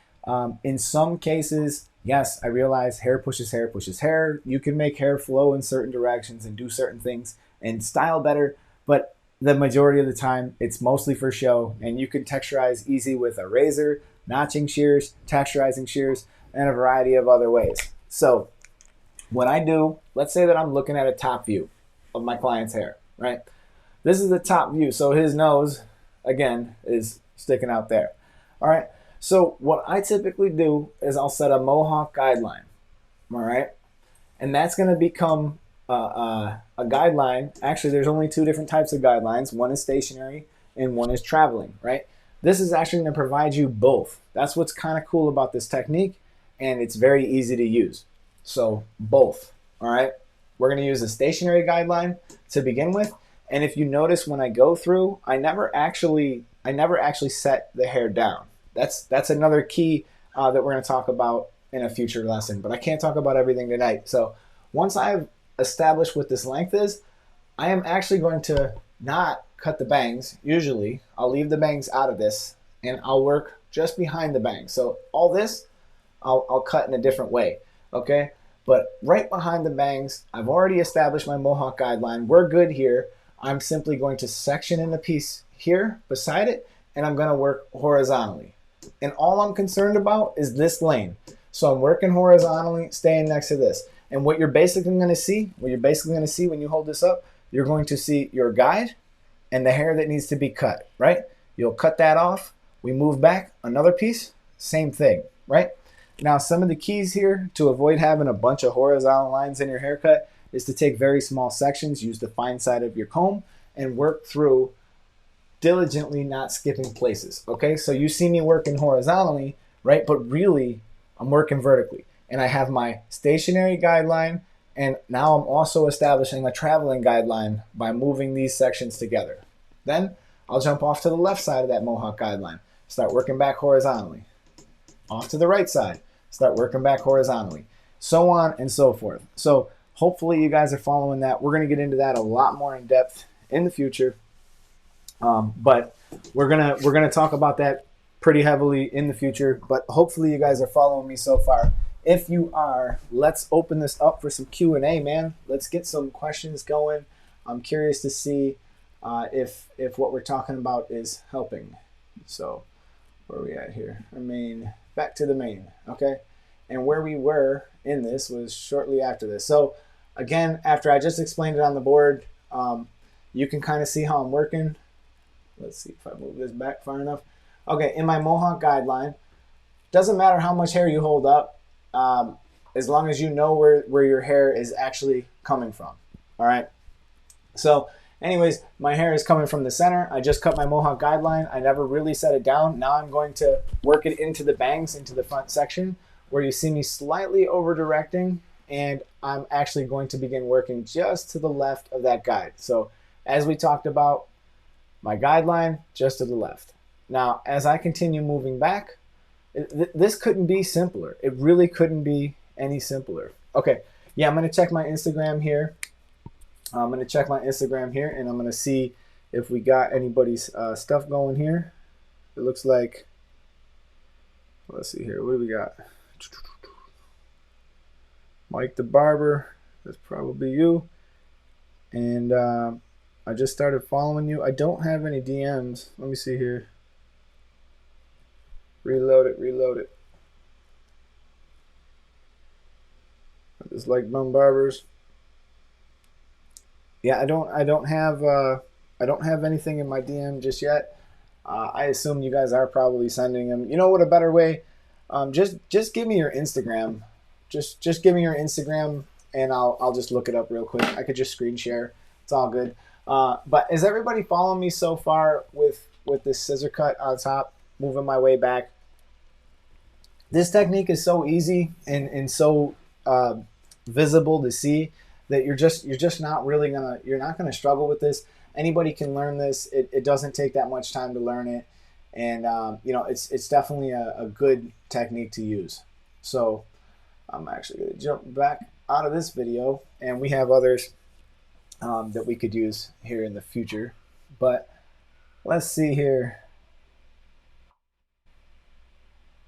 In some cases, yes, I realize hair pushes hair pushes hair. You can make hair flow in certain directions and do certain things and style better, but the majority of the time, it's mostly for show, and you can texturize easy with a razor, notching shears, texturizing shears, and a variety of other ways. So what I do, let's say that I'm looking at a top view of my client's hair, right? This is the top view, so his nose, again, is sticking out there. All right, so what I typically do is I'll set a mohawk guideline, all right? And that's going to become a guideline. Actually, there's only two different types of guidelines. One is stationary and one is traveling, right? This is actually going to provide you both. That's what's kind of cool about this technique, and it's very easy to use. So both, all right? We're going to use a stationary guideline to begin with, and if you notice when I go through, I never actually set the hair down. That's another key that we're going to talk about in a future lesson, but I can't talk about everything tonight. So once I've established what this length is, I am actually going to not cut the bangs. Usually I'll leave the bangs out of this and I'll work just behind the bangs. So all this I'll cut in a different way, okay? But right behind the bangs, I've already established my mohawk guideline. We're good here. I'm simply going to section in a piece here beside it, and I'm going to work horizontally. And all I'm concerned about is this lane. So I'm working horizontally, staying next to this. And what you're basically going to see, when you hold this up, you're going to see your guide and the hair that needs to be cut, right? You'll cut that off. We move back, another piece, same thing, right? Now, some of the keys here to avoid having a bunch of horizontal lines in your haircut is to take very small sections, use the fine side of your comb, and work through diligently, not skipping places, okay? So you see me working horizontally, right? But really, I'm working vertically. And I have my stationary guideline, and now I'm also establishing a traveling guideline by moving these sections together. Then I'll jump off to the left side of that mohawk guideline, start working back horizontally. Off to the right side, start working back horizontally, so on and so forth. So hopefully you guys are following that. We're going to get into that a lot more in depth in the future, but we're gonna talk about that pretty heavily in the future. But hopefully you guys are following me so far. If you are, let's open this up for some Q&A, man. Let's get some questions going. I'm curious to see if what we're talking about is helping. So where are we at here? Back to the main, okay? And where we were in this was shortly after this. So again, after I just explained it on the board, you can kind of see how I'm working. Let's see if I move this back far enough. Okay, in my mohawk guideline, doesn't matter how much hair you hold up, as long as you know where your hair is actually coming from, all right? So anyways, my hair is coming from the center. I just cut my mohawk guideline. I never really set it down. Now I'm going to work it into the bangs, into the front section, where you see me slightly over directing, and I'm actually going to begin working just to the left of that guide. So as we talked about, my guideline just to the left. Now, as I continue moving back, this couldn't be simpler. It really couldn't be any simpler. Okay, yeah, I'm going to check my Instagram here. And I'm going to see if we got anybody's stuff going here. It looks like, let's see here. What do we got? Mike the Barber. That's probably you. And I just started following you. I don't have any DMs. Let me see here. Reload it. I just like bum barbers. Yeah, I don't have anything in my DM just yet. I assume you guys are probably sending them. You know what? A better way, just give me your Instagram. Just give me your Instagram, and I'll just look it up real quick. I could just screen share. It's all good. But is everybody following me so far with this scissor cut on top, moving my way back? This technique is so easy and so visible to see that you're just not really you're not gonna struggle with this. Anybody can learn this. It doesn't take that much time to learn it, and you know, it's definitely a good technique to use. So I'm actually gonna jump back out of this video, and we have others that we could use here in the future. But let's see here.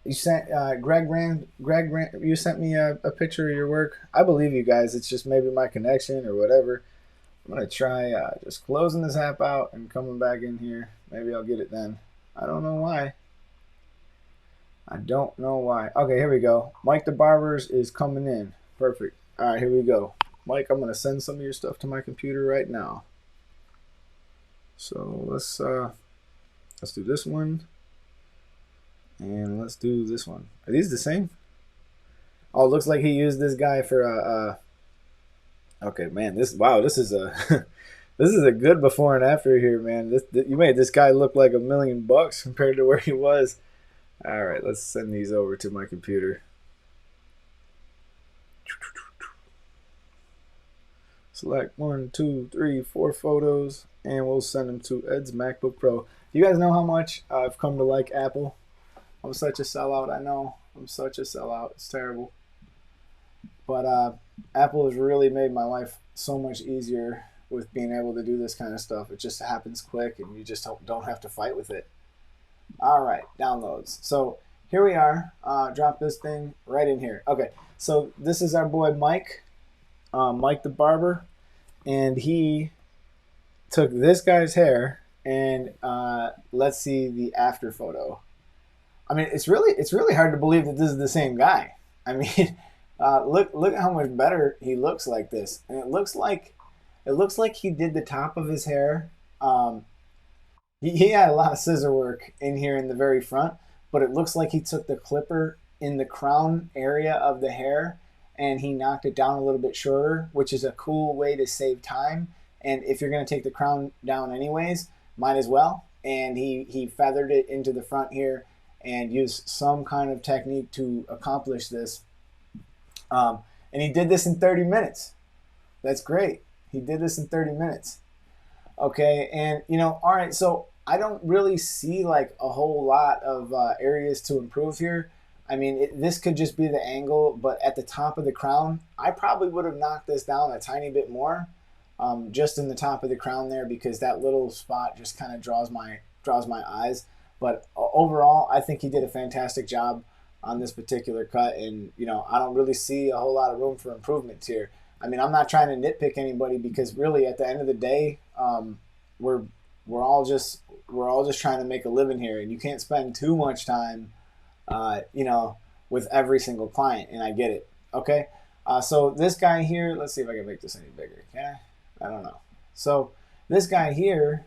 You sent Greg Rand, you sent me a picture of your work. I believe you guys. It's just maybe my connection or whatever. I'm gonna try just closing this app out and coming back in here. Maybe I'll get it then. I don't know why. Okay, here we go. Mike the Barbers is coming in. Perfect. All right, here we go. Mike, I'm gonna send some of your stuff to my computer right now. So let's do this one. And let's do this one. Are these the same? Oh, it looks like he used this guy for okay, man. This is a this is a good before and after here, man. You made this guy look like $1 million compared to where he was. All right, let's send these over to my computer. Select 1, 2, 3, 4 photos, and we'll send them to Ed's MacBook Pro. You guys know how much I've come to like Apple. I'm such a sellout, I know. I'm such a sellout. It's terrible. But Apple has really made my life so much easier with being able to do this kind of stuff. It just happens quick, and you just don't have to fight with it. All right, downloads. So here we are. Drop this thing right in here. Okay, so this is our boy Mike, Mike the barber, and he took this guy's hair, and let's see the after photo. I mean, it's really hard to believe that this is the same guy. I mean, look at how much better he looks like this, and it looks like he did the top of his hair. He had a lot of scissor work in here in the very front, but it looks like he took the clipper in the crown area of the hair and he knocked it down a little bit shorter, which is a cool way to save time. And if you're going to take the crown down anyways, might as well. And he feathered it into the front here and used some kind of technique to accomplish this. And he did this in 30 minutes. That's great. He did this in 30 minutes. Okay, and all right, so I don't really see like a whole lot of areas to improve here. I mean, this could just be the angle, but at the top of the crown, I probably would have knocked this down a tiny bit more, just in the top of the crown there, because that little spot just kind of draws my eyes. But overall, I think he did a fantastic job on this particular cut, and I don't really see a whole lot of room for improvement here. I mean, I'm not trying to nitpick anybody, because really at the end of the day, we're all just trying to make a living here, and you can't spend too much time, with every single client, and I get it. Okay, so this guy here, let's see if I can make this any bigger. Can I? I don't know. So this guy here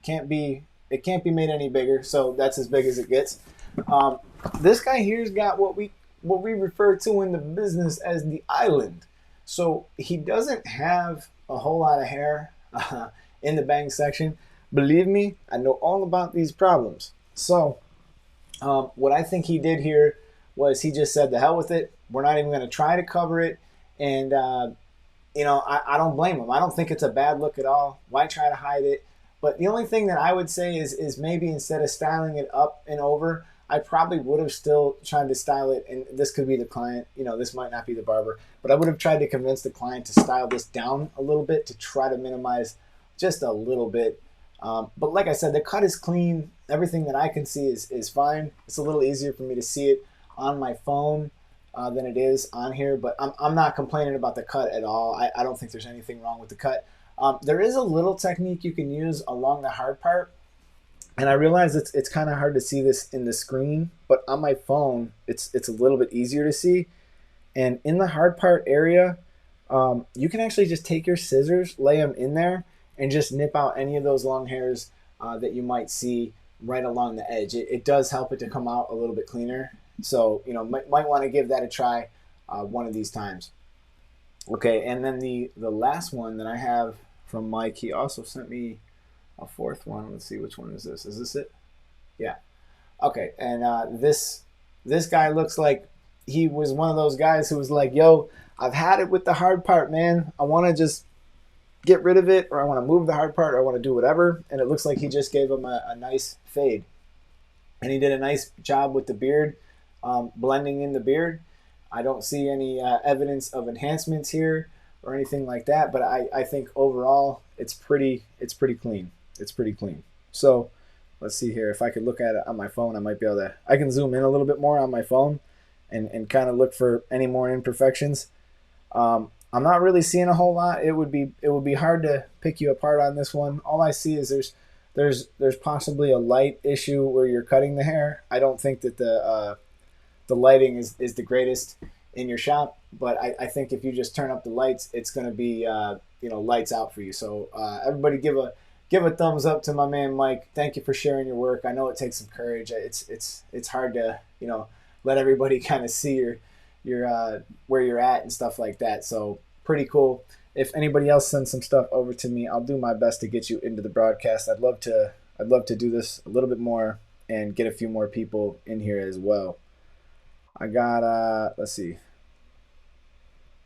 can't be made any bigger, so that's as big as it gets. This guy here's got what we refer to in the business as the island. So he doesn't have a whole lot of hair in the bang section. Believe me, I know all about these problems. So what I think he did here was he just said, the hell with it. We're not even going to try to cover it. And, I don't blame him. I don't think it's a bad look at all. Why try to hide it? But the only thing that I would say is maybe instead of styling it up and over, I probably would have still tried to style it, and this could be the client, this might not be the barber, but I would have tried to convince the client to style this down a little bit to try to minimize just a little bit. But like I said, the cut is clean. Everything that I can see is fine. It's a little easier for me to see it on my phone than it is on here, but I'm not complaining about the cut at all. I don't think there's anything wrong with the cut. There is a little technique you can use along the hard part. And I realize it's kind of hard to see this in the screen, but on my phone, it's a little bit easier to see. And in the hard part area, you can actually just take your scissors, lay them in there, and just nip out any of those long hairs that you might see right along the edge. It does help it to come out a little bit cleaner. So, might want to give that a try one of these times. Okay, and then the last one that I have from Mike, he also sent me a fourth one. Let's see, which one is this? Is this it? Yeah. Okay, and this guy looks like he was one of those guys who was like, yo, I've had it with the hard part, man. I want to just get rid of it, or I want to move the hard part, or I want to do whatever. And it looks like he just gave him a nice fade. And he did a nice job with the beard, blending in the beard. I don't see any evidence of enhancements here or anything like that, but I think overall it's pretty clean. It's pretty clean. So let's see here. If I could look at it on my phone, I might be able to, I can zoom in a little bit more on my phone and kind of look for any more imperfections. I'm not really seeing a whole lot. It would be hard to pick you apart on this one. All I see is there's possibly a light issue where you're cutting the hair. I don't think that the lighting is the greatest in your shop, but I think if you just turn up the lights, it's going to be lights out for you. So everybody give a thumbs up to my man Mike. Thank you for sharing your work. I know it takes some courage. It's hard to let everybody kind of see your where you're at and stuff like that. So pretty cool. If anybody else sends some stuff over to me, I'll do my best to get you into the broadcast. I'd love to do this a little bit more and get a few more people in here as well. I got let's see.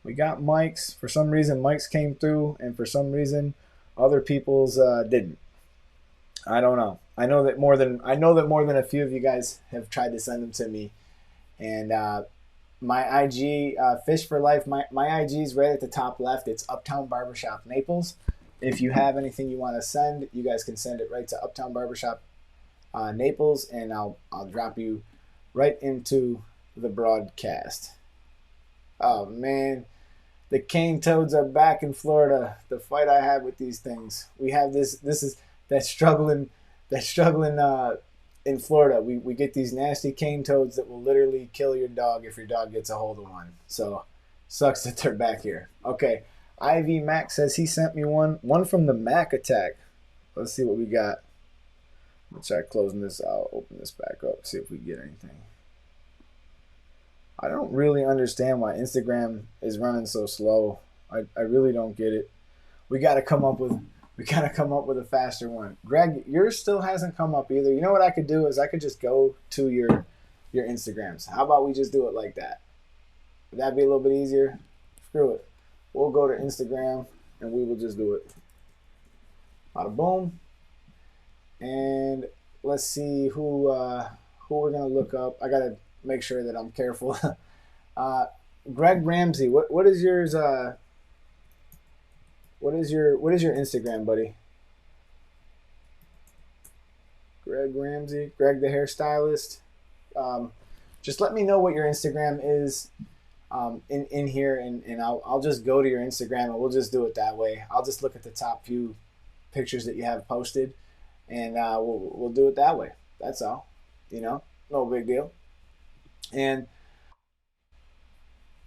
We got Mike's. For some reason Mike's came through, and for some reason other people's didn't. I don't know. I know that more than a few of you guys have tried to send them to me, and my IG, Fish for Life. My IG is right at the top left. It's Uptown Barbershop Naples. If you have anything you want to send, you guys can send it right to Uptown Barbershop Naples, and I'll drop you right into the broadcast. Oh man, the cane toads are back in Florida. The fight I had with these things. We have this. This is that struggling in Florida. We get these nasty cane toads that will literally kill your dog if your dog gets a hold of one. So sucks that they're back here. Okay, Ivy Mac says he sent me one from the Mac attack. Let's see what we got. Let's try closing this out. Open this back up. See if we get anything. I don't really understand why Instagram is running so slow. I really don't get it. We gotta come up with a faster one. Greg, yours still hasn't come up either. You know what I could do is I could just go to your Instagrams. How about we just do it like that? Would that be a little bit easier? Screw it. We'll go to Instagram and we will just do it. Bada boom. And let's see who we're gonna look up. I gotta make sure that I'm careful. Greg Ramsey, what is yours? What is your Instagram, buddy? Greg Ramsey, Greg the hairstylist. Just let me know what your Instagram is in here, and I'll just go to your Instagram and we'll just do it that way. I'll just look at the top few pictures that you have posted, and we'll do it that way. That's all. You know, no big deal. And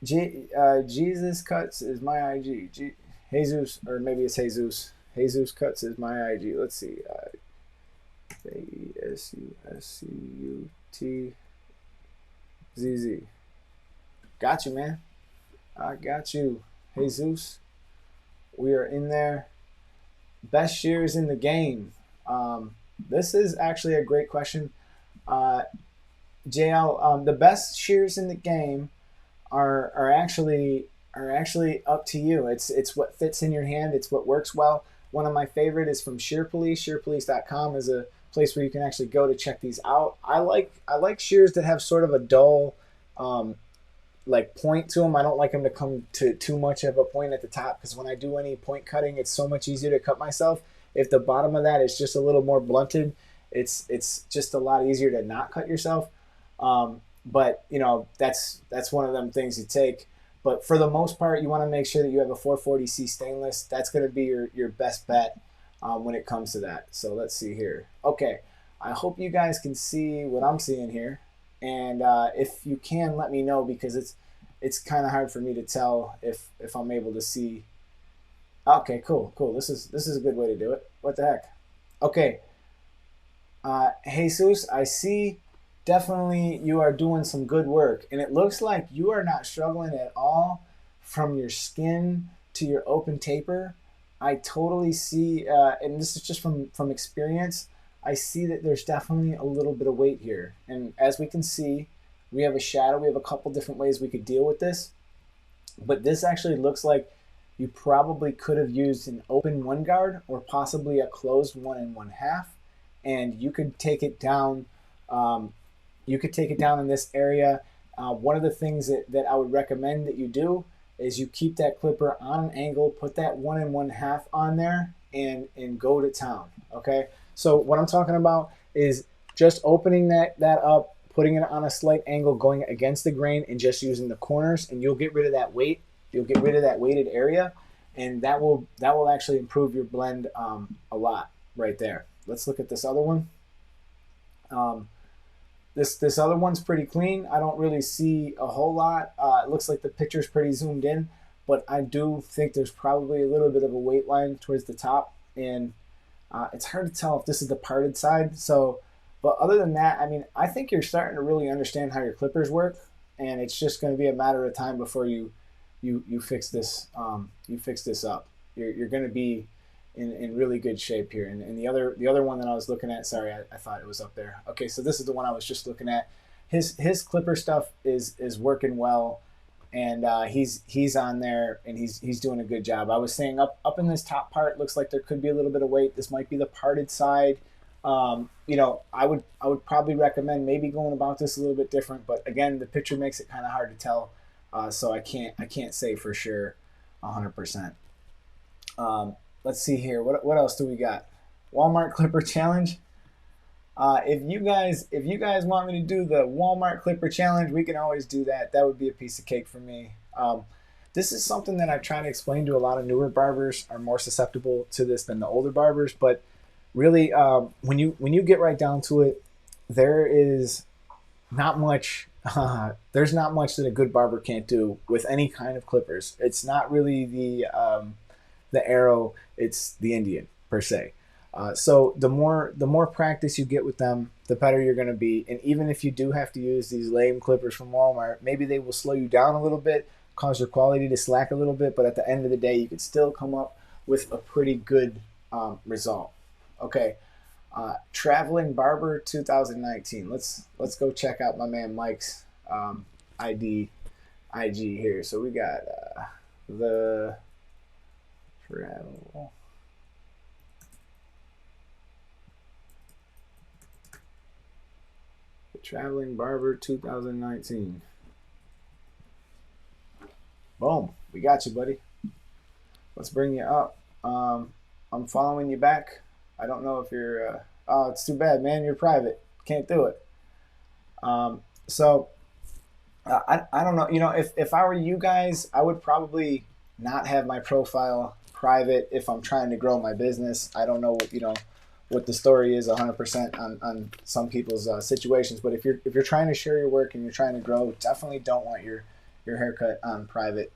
Jesus Cuts is my IG. Jesus, or maybe it's Jesus. Jesus Cuts is my IG. Let's see. JESUSCUTZZ. Got you, man. I got you, Jesus. We are in there. Best shears in the game. This is actually a great question. JL, the best shears in the game are actually up to you. It's what fits in your hand. It's what works well. One of my favorite is from Shear Police. ShearPolice.com is a place where you can actually go to check these out. I like shears that have sort of a dull like point to them. I don't like them to come to too much of a point at the top, because when I do any point cutting, it's so much easier to cut myself. If the bottom of that is just a little more blunted, it's just a lot easier to not cut yourself. But you know, that's one of them things you take. But for the most part, you want to make sure that you have a 440C stainless. That's going to be your best bet when it comes to that. So let's see here. Okay, I hope you guys can see what I'm seeing here. And if you can, let me know, because it's kind of hard for me to tell if I'm able to see. Okay, cool. This is a good way to do it. What the heck? Okay. Jesus, I see definitely you are doing some good work, and it looks like you are not struggling at all from your skin to your open taper. I totally see, and this is just from experience, I see that there's definitely a little bit of weight here. And as we can see, we have a shadow. We have a couple different ways we could deal with this, but this actually looks like you probably could have used an open one guard or possibly a closed 1 1/2, and you could take it down. You could take it down in this area. One of the things that I would recommend that you do is you keep that clipper on an angle, put that 1 1/2 on there, and go to town. Okay. So what I'm talking about is just opening that up, putting it on a slight angle, going against the grain, and just using the corners, and you'll get rid of that weight. You'll get rid of that weighted area, and that will actually improve your blend a lot right there. Let's look at this other one. This other one's pretty clean. I don't really see a whole lot. It looks like the picture's pretty zoomed in, but I do think there's probably a little bit of a weight line towards the top, and it's hard to tell if this is the parted side. So, but other than that, I mean, I think you're starting to really understand how your clippers work, and it's just going to be a matter of time before you fix this. You fix this up. You're going to be in really good shape here. And the other one that I was looking at, sorry, I thought it was up there. Okay, so this is the one I was just looking at. His clipper stuff is working well, and he's on there, and he's doing a good job. I was saying up in this top part, looks like there could be a little bit of weight. This might be the parted side. You know, I would probably recommend maybe going about this a little bit different, but again, the picture makes it kind of hard to tell, so I can't say for sure 100%. Let's see here. What else do we got? Walmart Clipper Challenge. If you guys want me to do the Walmart clipper challenge, we can always do that. That would be a piece of cake for me. This is something that I've tried to explain to a lot of newer barbers are more susceptible to this than the older barbers. But really, when you get right down to it, there is not much. There's not much that a good barber can't do with any kind of clippers. It's not really the arrow; it's the Indian per se. So the more practice you get with them, the better you're going to be. And even if you do have to use these lame clippers from Walmart, maybe they will slow you down a little bit, cause your quality to slack a little bit. But at the end of the day, you can still come up with a pretty good result. Okay. Traveling Barber 2019. Let's go check out my man Mike's IG here. So we got the travel. The Traveling Barber 2019. Boom. We got you, buddy. Let's bring you up. I'm following you back. I don't know if you're oh, it's too bad, man. You're private. Can't do it. I don't know. You know, if I were you guys, I would probably not have my profile private if I'm trying to grow my business. I don't know what, you know, what the story is 100% on some people's situations, but if you're trying to share your work and you're trying to grow, definitely don't want your haircut on private.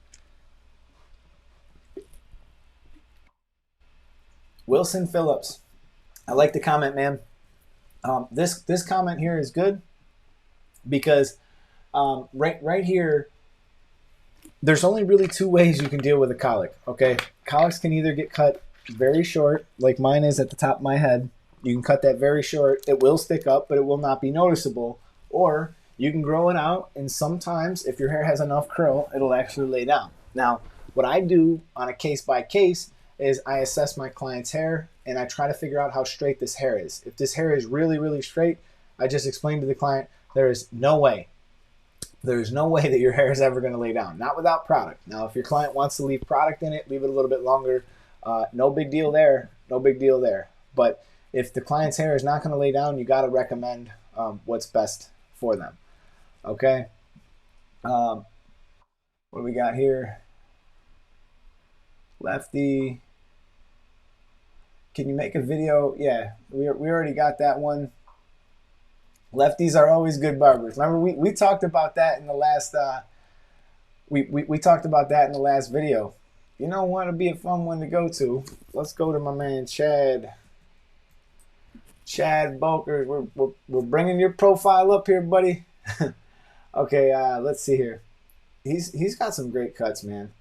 Wilson Phillips. I like the comment, man. This comment here is good because right here, there's only really two ways you can deal with a colic. Okay, colics can either get cut very short, like mine is at the top of my head. You can cut that very short. It will stick up, but it will not be noticeable. Or you can grow it out, and sometimes if your hair has enough curl, it'll actually lay down. Now, what I do on a case by case is I assess my client's hair and I try to figure out how straight this hair is. If this hair is really, really straight, I just explain to the client, there is no way that your hair is ever going to lay down. Not without product. Now, if your client wants to leave product in it, leave it a little bit longer. No big deal there. No big deal there. But if the client's hair is not going to lay down, you got to recommend what's best for them. Okay. What do we got here? Lefty. Can you make a video? Yeah, we already got that one. Lefties are always good barbers. Remember, we talked about that in the last we talked about that in the last video. You know what would be a fun one to go to? Let's go to my man Chad Boker. We're bringing your profile up here, buddy. Okay, let's see here. He's got some great cuts, man.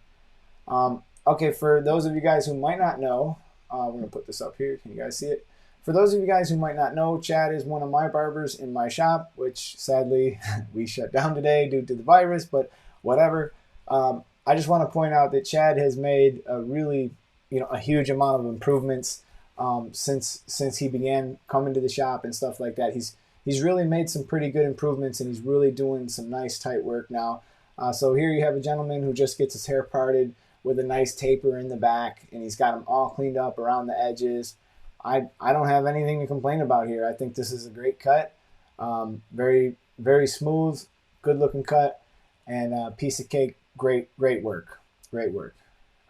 Okay, for those of you guys who might not know, I'm going to put this up here. Can you guys see it? For those of you guys who might not know, Chad is one of my barbers in my shop, which sadly we shut down today due to the virus, but whatever. I just want to point out that Chad has made a really, a huge amount of improvements since he began coming to the shop and stuff like that. He's really made some pretty good improvements, and he's really doing some nice tight work now. So here you have a gentleman who just gets his hair parted with a nice taper in the back, and he's got them all cleaned up around the edges. I don't have anything to complain about here. I think this is a great cut. Very, very smooth, good looking cut, and piece of cake. Great work. Great work.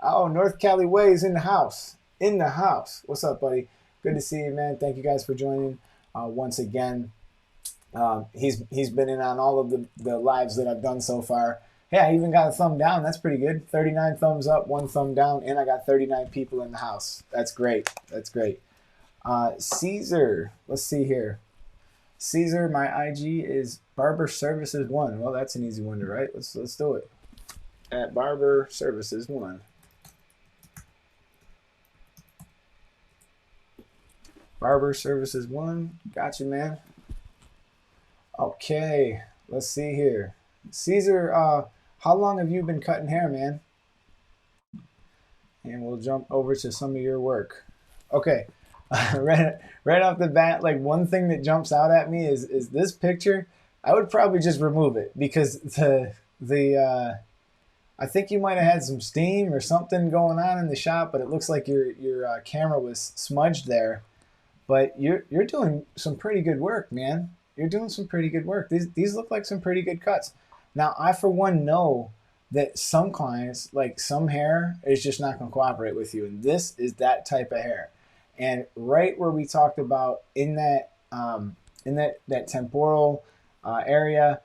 Oh, North Cali Way is in the house. In the house. What's up, buddy? Good to see you, man. Thank you guys for joining once again. He's been in on all of the lives that I've done so far. Hey, I even got a thumb down. That's pretty good. 39 thumbs up, 1 thumb down, and I got 39 people in the house. That's great. That's great. Caesar, let's see here. Caesar, my IG is Barber Services 1. Well, that's an easy one to write. Let's do it. At Barber Services 1. Barber Services 1. Gotcha, man. Okay, let's see here. Caesar, how long have you been cutting hair, man? And we'll jump over to some of your work. Okay, right off the bat, like one thing that jumps out at me is this picture. I would probably just remove it because I think you might have had some steam or something going on in the shop, but it looks like your camera was smudged there. but you're doing some pretty good work, man. You're doing some pretty good work. These look like some pretty good cuts. Now, I for one know that some clients, like some hair, is just not going to cooperate with you, and this is that type of hair. And right where we talked about in that temporal area,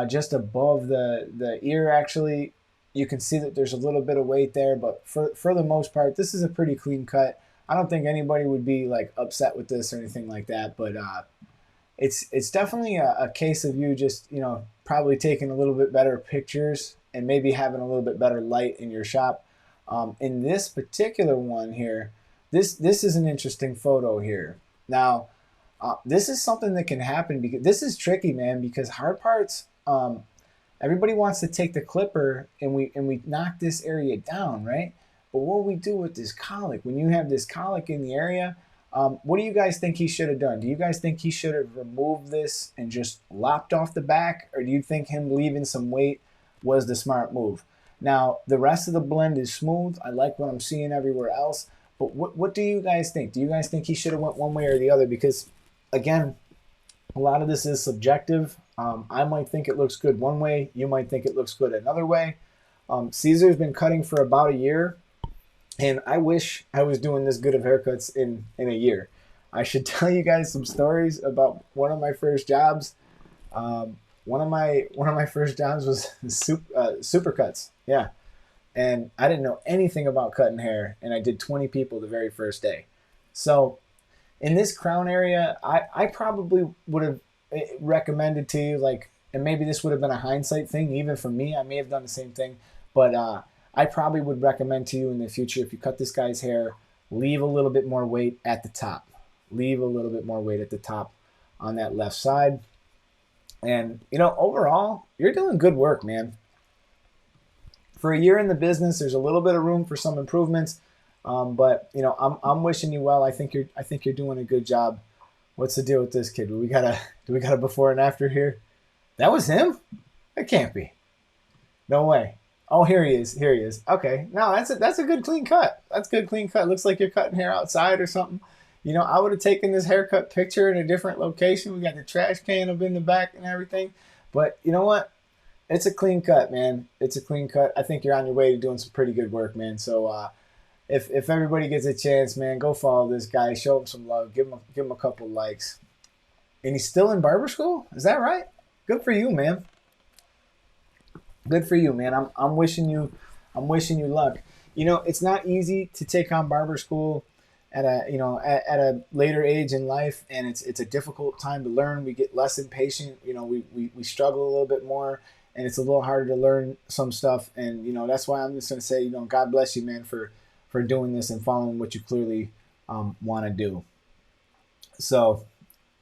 just above the ear, actually, you can see that there's a little bit of weight there. But for the most part, this is a pretty clean cut. I don't think anybody would be like upset with this or anything like that. But it's definitely a case of you just probably taking a little bit better pictures and maybe having a little bit better light in your shop. In this particular one here, this is an interesting photo here. Now, this is something that can happen because this is tricky, man, because hard parts, everybody wants to take the clipper and we knock this area down, right? But what we do with this colic, when you have this colic in the area, what do you guys think he should have done? Do you guys think he should have removed this and just lopped off the back? Or do you think him leaving some weight was the smart move? Now, the rest of the blend is smooth. I like what I'm seeing everywhere else. But what do you guys think? Do you guys think he should have went one way or the other? Because, again, a lot of this is subjective. I might think it looks good one way. You might think it looks good another way. Caesar's been cutting for about a year. And I wish I was doing this good of haircuts in a year. I should tell you guys some stories about one of my first jobs. One of my first jobs was supercuts. Yeah, and I didn't know anything about cutting hair, and I did 20 people the very first day. So in this crown area, I probably would have recommended to you, like, and maybe this would have been a hindsight thing, even for me. I may have done the same thing, but I probably would recommend to you in the future, if you cut this guy's hair, leave a little bit more weight at the top. Leave a little bit more weight at the top on that left side. And, overall, you're doing good work, man. For a year in the business, there's a little bit of room for some improvements. But, I'm wishing you well. I think you're doing a good job. What's the deal with this kid? Do we got a before and after here? That was him? That can't be. No way. Oh, here he is. Here he is. Okay. No, that's a good clean cut. That's a good clean cut. Looks like you're cutting hair outside or something. I would have taken this haircut picture in a different location. We got the trash can up in the back and everything. But you know what? It's a clean cut, man. It's a clean cut. I think you're on your way to doing some pretty good work, man. So if everybody gets a chance, man, go follow this guy. Show him some love. Give him a couple likes. And he's still in barber school? Is that right? Good for you, man. Good for you, man. I'm wishing you luck. It's not easy to take on barber school at a later age in life, and it's a difficult time to learn. We get less impatient. We struggle a little bit more, and it's a little harder to learn some stuff. And that's why I'm just gonna say, God bless you, man, for doing this and following what you clearly want to do. So,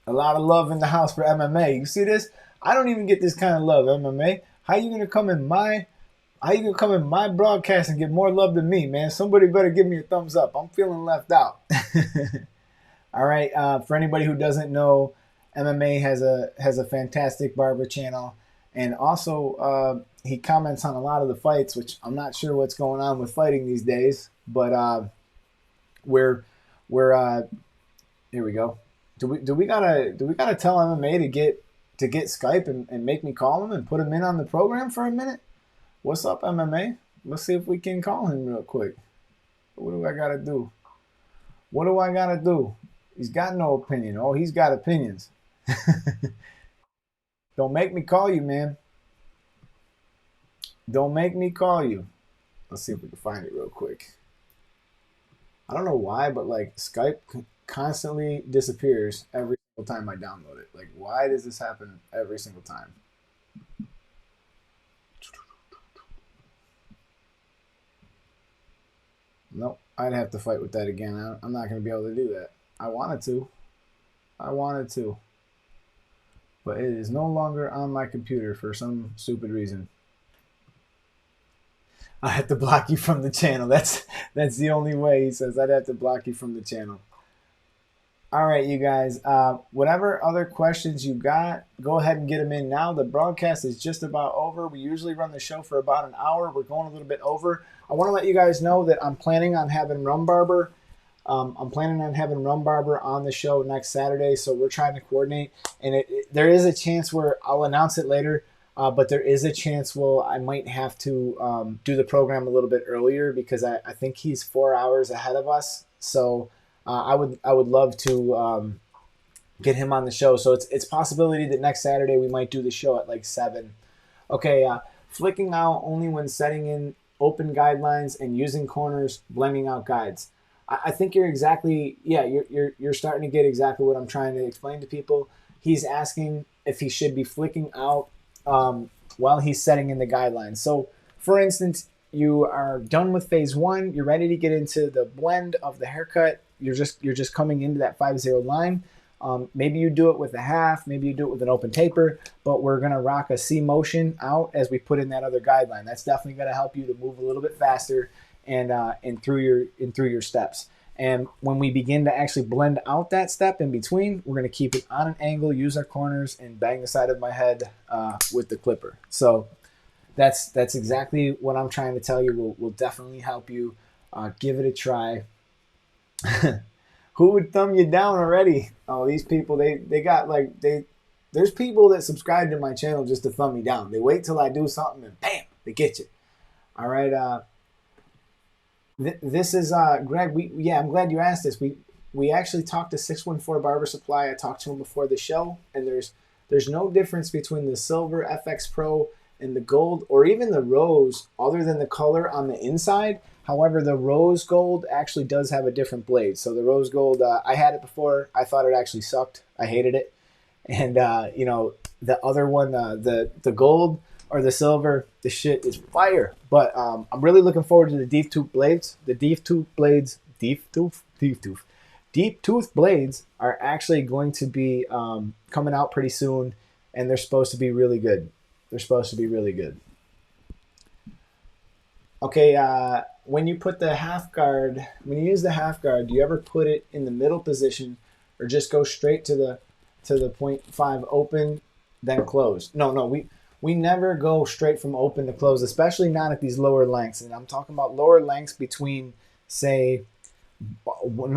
a lot of love in the house for MMA. You see this? I don't even get this kind of love, MMA. How you gonna come in my broadcast and get more love than me, man? Somebody better give me a thumbs up. I'm feeling left out. All right. For anybody who doesn't know, MMA has a fantastic barber channel, and also he comments on a lot of the fights, which I'm not sure what's going on with fighting these days. But we're here we go. Do we gotta tell MMA to get Skype and make me call him and put him in on the program for a minute? What's up, MMA? Let's see if we can call him real quick. What do I gotta do? What do I gotta do? He's got no opinion. Oh, he's got opinions. Don't make me call you, man. Don't make me call you. Let's see if we can find it real quick. I don't know why, but like Skype constantly disappears every single time I download it. Like, why does this happen every single time? Nope, I'd have to fight with that again. I'm not going to be able to do that. I wanted to, but it is no longer on my computer for some stupid reason. I have to block you from the channel. That's the only way. He says I'd have to block you from the channel. All right, you guys. Whatever other questions you got, go ahead and get them in now. The broadcast is just about over. We usually run the show for about an hour. We're going a little bit over. I want to let you guys know that I'm planning on having Rum Barber I'm planning on having Rum Barber on the show next Saturday, so we're trying to coordinate. And there is a chance where I'll announce it later, but there is a chance I might have to do the program a little bit earlier because I think he's 4 hours ahead of us. So I would love to get him on the show. So it's possibility that next Saturday we might do the show at like 7. Okay, flicking out only when setting in open guidelines and using corners, blending out guides. I think you're exactly, yeah, you're starting to get exactly what I'm trying to explain to people. He's asking if he should be flicking out while he's setting in the guidelines. So, for instance, you are done with phase 1. You're ready to get into the blend of the haircut. You're just coming into that 5-0 line. Maybe you do it with a half, maybe you do it with an open taper, but we're going to rock a C motion out as we put in that other guideline. That's definitely going to help you to move a little bit faster and through your steps. And when we begin to actually blend out that step in between, we're going to keep it on an angle, use our corners, and bang the side of my head with the clipper. So that's exactly what I'm trying to tell you. Will definitely help you. Give it a try. Who would thumb you down already? Oh, these people, they got like, there's people that subscribe to my channel just to thumb me down. They wait till I do something and bam, they get you. All right. This is Greg. I'm glad you asked this. We actually talked to 614 Barber Supply. I talked to him before the show, and there's no difference between the silver FX Pro and the gold or even the rose other than the color on the inside. However, the rose gold actually does have a different blade. So the rose gold, I had it before. I thought it actually sucked. I hated it. And, the other one, the gold or the silver, the shit is fire. But I'm really looking forward to the deep tooth blades. The deep tooth blades are actually going to be coming out pretty soon. And they're supposed to be really good. Okay, when you put the half guard, when you use the half guard, do you ever put it in the middle position or just go straight to the 0.5 open, then close? No, we never go straight from open to close, especially not at these lower lengths. And I'm talking about lower lengths between, say,